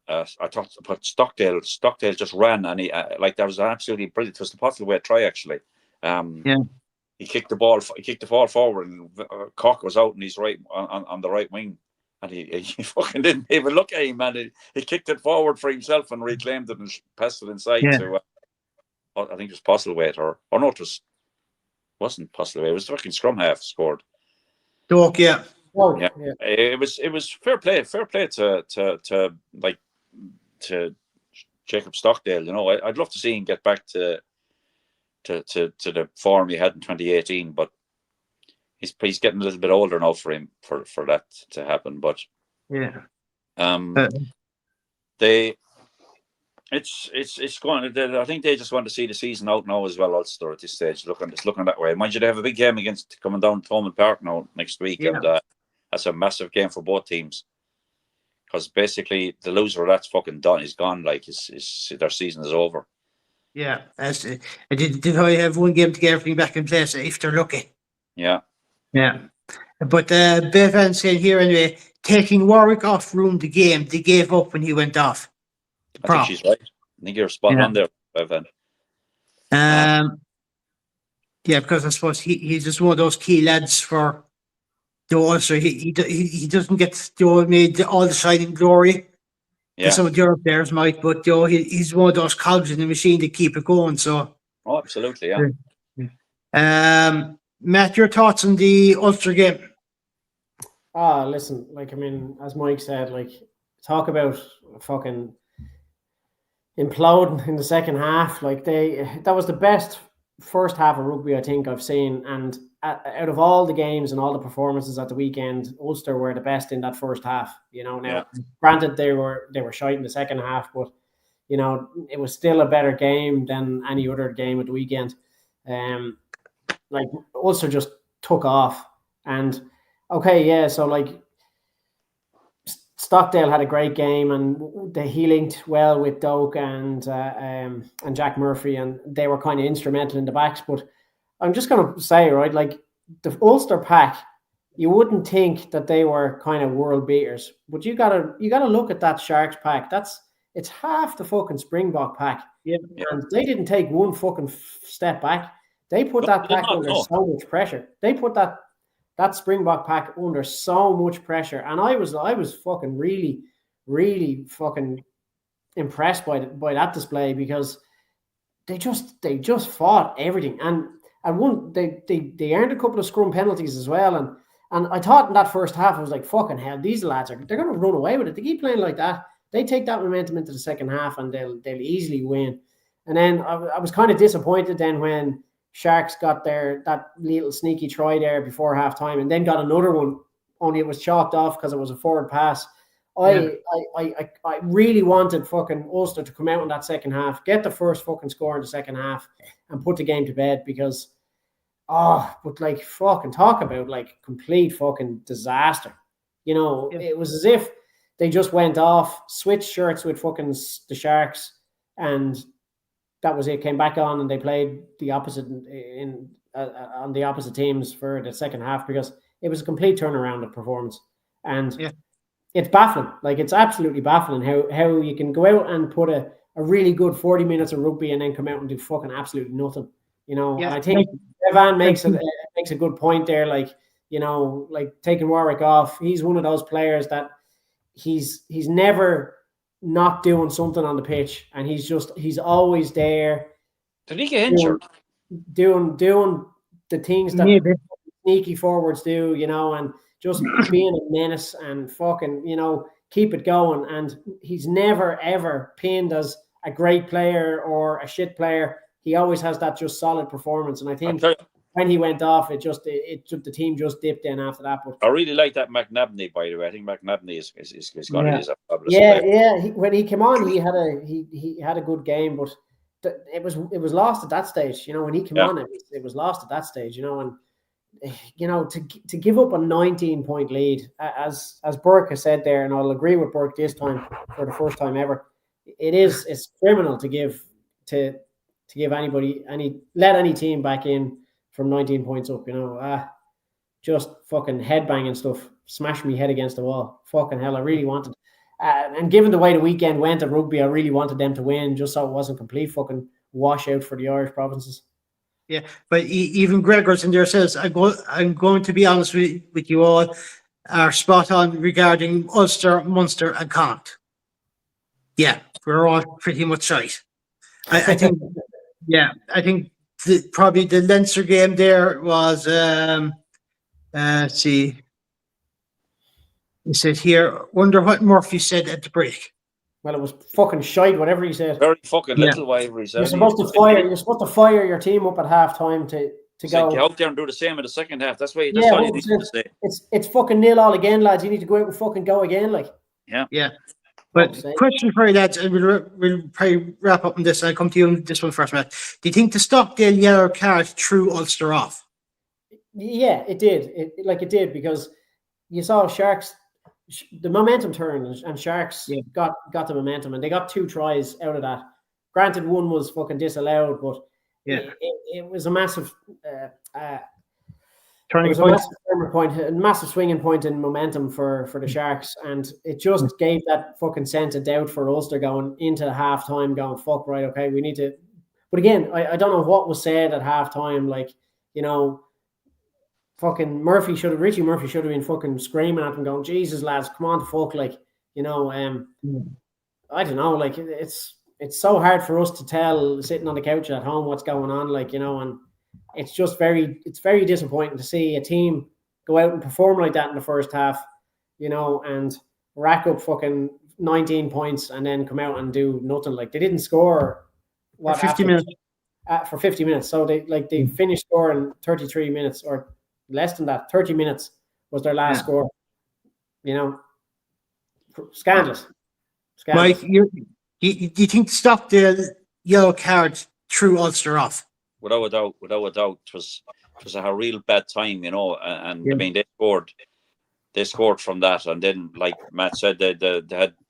I thought, but Stockdale just ran, and he that was absolutely brilliant. It was the Postlewaite try actually. He kicked the ball forward, and Cork was out, and he's right on the right wing, and he fucking didn't even look at him, and he kicked it forward for himself and reclaimed it and passed it inside to. I think it was Postlewaite, or no, wasn't Postlewaite. It was the fucking scrum half scored. Doak, yeah. It was fair play to Jacob Stockdale. I'd love to see him get back to the form he had in 2018, but he's getting a little bit older now for him for that to happen. But yeah, they. It's going. I think they just want to see the season out now as well. Ulster at this stage, looking that way. Mind you, they have a big game against coming down to Thomond Park now next week, and that's a massive game for both teams. Because basically, the loser of that's fucking done. Is gone. Like their season is over. Yeah, did I have one game to get everything back in place if they're lucky? Yeah. But Bevan saying here anyway, taking Warwick off ruined the game. They gave up when he went off. I think she's right. I think you're spot on there, Bevan. Yeah, because I suppose he's just one of those key lads for the Ulster. He doesn't get made all the shining glory. Yeah. Some of the other players might, but he's one of those cogs in the machine to keep it going. So. Oh, absolutely, yeah. Matt, your thoughts on the Ulster game? Listen, like, I mean, as Mike said, like, talk about fucking imploding in the second half. Like, that was the best first half of rugby I think I've seen, and out of all the games and all the performances at the weekend, Ulster were the best in that first half. Now, granted they were shite in the second half, but it was still a better game than any other game at the weekend. Like, Ulster just took off, and so like Stockdale had a great game, and he linked well with Doak and Jack Murphy, and they were kind of instrumental in the backs. But I'm just going to say, right, like the Ulster pack, you wouldn't think that they were kind of world beaters, but you gotta look at that Sharks pack. It's half the fucking Springbok pack, and they didn't take one fucking step back. They put that pack under so much pressure. They put that Springbok pack under so much pressure, and I was fucking really, really fucking impressed by that display, because they just fought everything, and they earned a couple of scrum penalties as well, and I thought in that first half I was like, fucking hell, these lads they're going to run away with it. They keep playing like that, they take that momentum into the second half, and they'll easily win. And then I was kind of disappointed then when Sharks got that little sneaky try there before half time, and then got another one, only it was chalked off because it was a forward pass. I really wanted fucking Ulster to come out in that second half, get the first fucking score in the second half, and put the game to bed, because but like, fucking talk about like complete fucking disaster. It was as if they just went off, switched shirts with fucking the Sharks, and that was it. Came back on, and they played the opposite on the opposite teams for the second half, because it was a complete turnaround of performance. And it's baffling. Like, it's absolutely baffling how you can go out and put a really good 40 minutes of rugby and then come out and do fucking absolutely nothing. And I think Evan makes a good point there. Like, like taking Warwick off, he's one of those players that he's never not doing something on the pitch, and he's always there. Did he get injured? Doing the things that sneaky forwards do, and just being a menace and fucking, keep it going. And he's never ever pinned as a great player or a shit player. He always has that just solid performance, and I think when he went off, the team just dipped in after that. But I really like that McNabney, by the way. I think McNabney is a fabulous player. Yeah. When he came on, he had a good game, but it was lost at that stage. When he came on, it was lost at that stage. And to give up a 19-point lead, as Burke has said there, and I'll agree with Burke this time for the first time ever, it's criminal to give anybody let any team back in from 19 points up. Just fucking headbanging stuff, smash me head against the wall. Fucking hell, I really wanted, and given the way the weekend went at rugby, I really wanted them to win, just so it wasn't complete fucking washout for the Irish provinces. Yeah, but even Gregor's in there says, I'm going to be honest with you all, are spot on regarding Ulster, Munster and Connacht. Yeah, we're all pretty much right. I think, I think probably the Leinster game there was, let's see, he said here, wonder what Murphy said at the break. Well, it was fucking shite, whatever he said. Very fucking little, whatever he said. You're supposed to fire your team up at half time to to So go. get out there and do the same in the second half. That's all you need to say. It's fucking 0-0 again, lads. You need to go out and fucking go again, like. Yeah. But question for you, lads, and we'll probably wrap up on this. I'll come to you on this one first, Matt. Do you think the Stockdale yellow card threw Ulster off? Yeah, it did. It did, because you saw Sharks, the momentum turned, and Sharks got the momentum, and they got 2 tries out of that. Granted, one was fucking disallowed, but it was a massive turning point, a massive swinging point in momentum for the Sharks, and it just gave that fucking sense of doubt for Ulster going into halftime, going, fuck, right, okay, we need to. But again, I don't know what was said at halftime, like, you know, fucking Richie Murphy should have been fucking screaming at them, going, Jesus, lads, come on, fuck, like, you know, I don't know, like, it's so hard for us to tell sitting on the couch at home what's going on, like, you know, and it's just very disappointing to see a team go out and perform like that in the first half, you know, and rack up fucking 19 points and then come out and do nothing. Like, they didn't score for 50 minutes. For 50 minutes. So they finished scoring 33 minutes or less than that. 30 minutes was their last score. You know, scandalous. Mike, do you think Stockdale yellow card threw Ulster off? Without a doubt, it was a real bad time, you know. And I mean, they scored from that, and then, like Matt said, they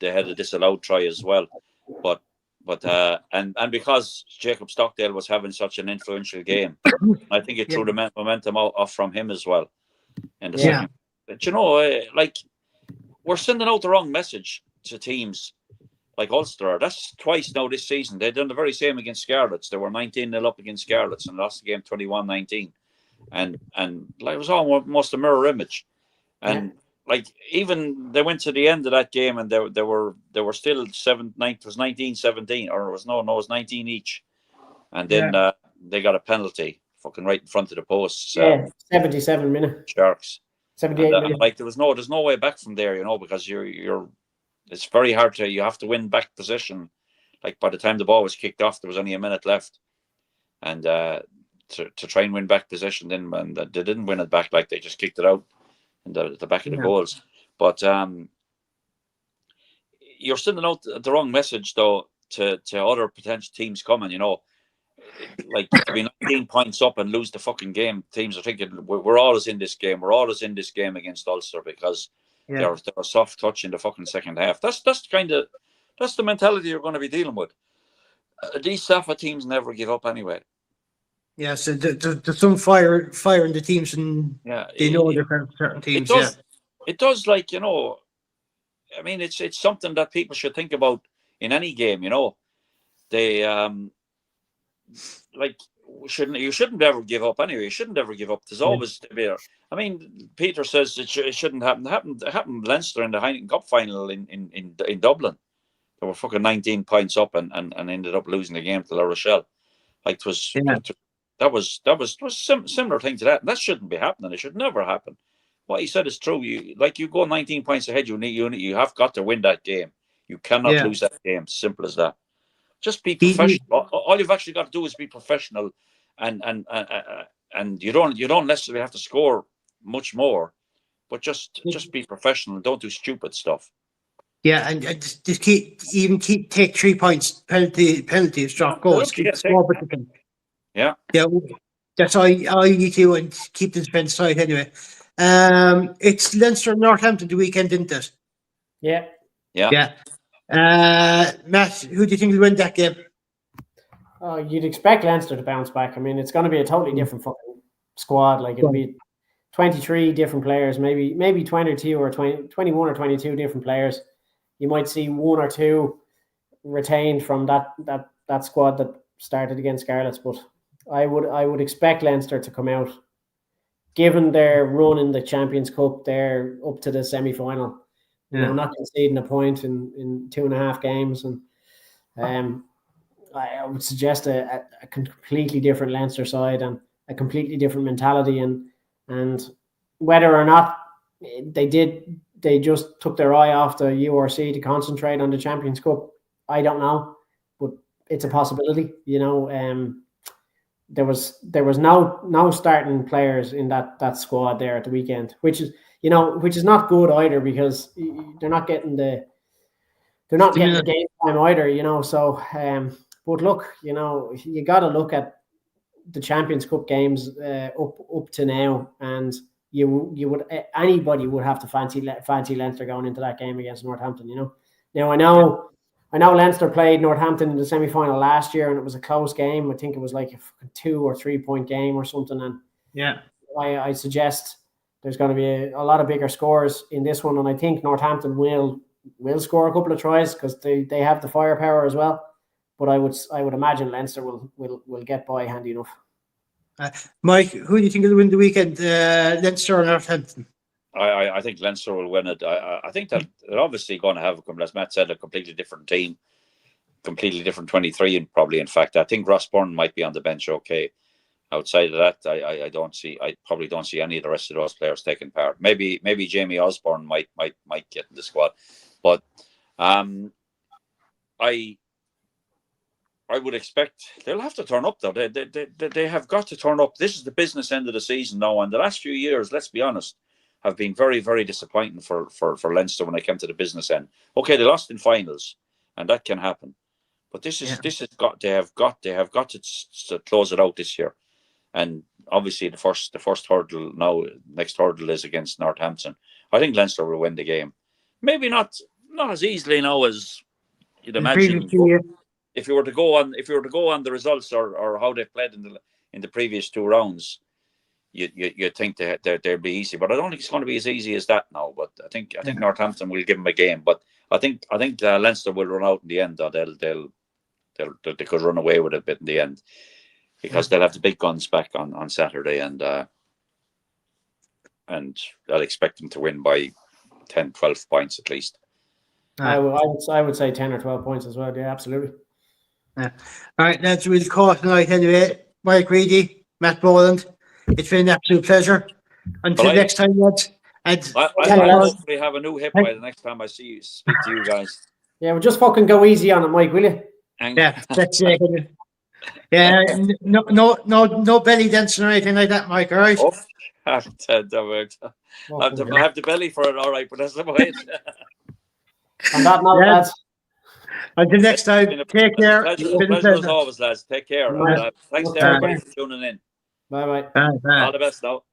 had a disallowed try as well. But and because Jacob Stockdale was having such an influential game, I think it threw the momentum off from him as well in the second. But you know, like, we're sending out the wrong message to teams like Ulster. That's twice now this season. They've done the very same against Scarlets. They were 19-0 up against Scarlets and lost the game 21-19. And like, it was almost a mirror image. And like, even they went to the end of that game and they were still 9. It was 19-17, or it was 19 each. And then they got a penalty fucking right in front of the posts. 77 minutes. Sharks. 78 minutes. Like, there's no way back from there, you know, because it's very hard you have to win back position. Like, by the time the ball was kicked off, there was only a minute left. And to try and win back position, then, and they didn't win it back, like, they just kicked it out in the back of the goals. But you're sending out the wrong message, though, to other potential teams coming, you know. Like, to be 19 points up and lose the fucking game, teams are thinking, we're always in this game. We're always in this game against Ulster, because they're a soft touch in the fucking second half. That's the mentality you're going to be dealing with. These SAFA teams never give up anyway. Yeah, so there's some fire in the teams, and they know they're certain teams. It does, like, you know, I mean, it's something that people should think about in any game, you know. They like, you shouldn't ever give up anyway. You shouldn't ever give up. There's always there. I mean, Peter says it shouldn't happen. It happened Leinster in the Heineken Cup final in Dublin. They were fucking 19 points up and ended up losing the game to La Rochelle. Like, that was similar thing to that. And that shouldn't be happening. It should never happen. What he said is true. You go 19 points ahead. You have got to win that game. You cannot lose that game. Simple as that. Just be professional. All you've actually got to do is be professional, and you don't necessarily have to score much more, but just be professional. Don't do stupid stuff. Yeah, and just take 3 points penalties, drop goals. Yeah, that's all you need to do, and keep the defence side anyway. It's Leinster and Northampton the weekend, isn't it? Yeah. Matt, who do you think will win that game? You'd expect Leinster to bounce back. I mean, it's going to be a totally different fucking squad. Like, it'll be 23 different players, maybe 22 or 21 or 22 different players. You might see 1 or 2 retained from that squad that started against Scarlets, but I would expect Leinster to come out, given their run in the Champions Cup. They're up to the semi-final. You know, not conceding a point in 2.5 games, and I would suggest a completely different Leinster side and a completely different mentality, and whether or not they just took their eye off the URC to concentrate on the Champions Cup, I don't know, but it's a possibility, you know. there was no starting players in that squad there at the weekend, which is not good either, because they're not getting the game time either. So but look, you got to look at the Champions Cup games up to now, and anybody would have to fancy Leinster going into that game against Northampton. Now I know Leinster played Northampton in the semi-final last year, and it was a close game. I think it was like a 2 or 3 point game or something. And I suggest there's going to be a lot of bigger scores in this one, and I think Northampton will score a couple of tries because they have the firepower as well. But I would imagine Leinster will get by handy enough. Mike, who do you think will win the weekend? Leinster or Northampton? I think Leinster will win it. I think that they're obviously going to have, as Matt said, a completely different team, completely different 23, and probably, in fact, I think Ross Byrne might be on the bench. Okay, outside of that, I probably don't see any of the rest of those players taking part. Maybe Jamie Osborne might get in the squad, but I would expect they'll have to turn up, though. They have got to turn up. This is the business end of the season now, and the last few years, let's be honest, have been very, very disappointing for Leinster when they came to the business end. Okay, they lost in finals, and that can happen, but they have got to close it out this year. And obviously, the first hurdle now, next hurdle is against Northampton. I think Leinster will win the game. Maybe not as easily now as you'd imagine. If you were to go on the results or how they played in the previous 2 rounds, you think they'd be easy. But I don't think it's going to be as easy as that now. But I think Northampton will give them a game. But I think Leinster will run out in the end. Or they could run away with it a bit in the end, because they'll have the big guns back on Saturday, and I'll expect them to win by 10, 12 points at least. I would say 10 or 12 points as well. Yeah, absolutely. All right, lads, we'll call tonight anyway. Mike Reedy, Matt Boland, it's been an absolute pleasure. Until next time, lads. I'll hopefully have a new hip by the next time I speak to you guys. Yeah, we'll just fucking go easy on it, Mike, will you? Yeah, that's it. Yeah, no belly dancing or anything like that, Mike, all right? Oh, that worked. I have the belly for it, all right, but that's the way. On that note, lads. Until next time, take care. Pleasure as always, lads. Take care. Thanks to everybody for tuning in. Bye-bye. Bye. All the best now.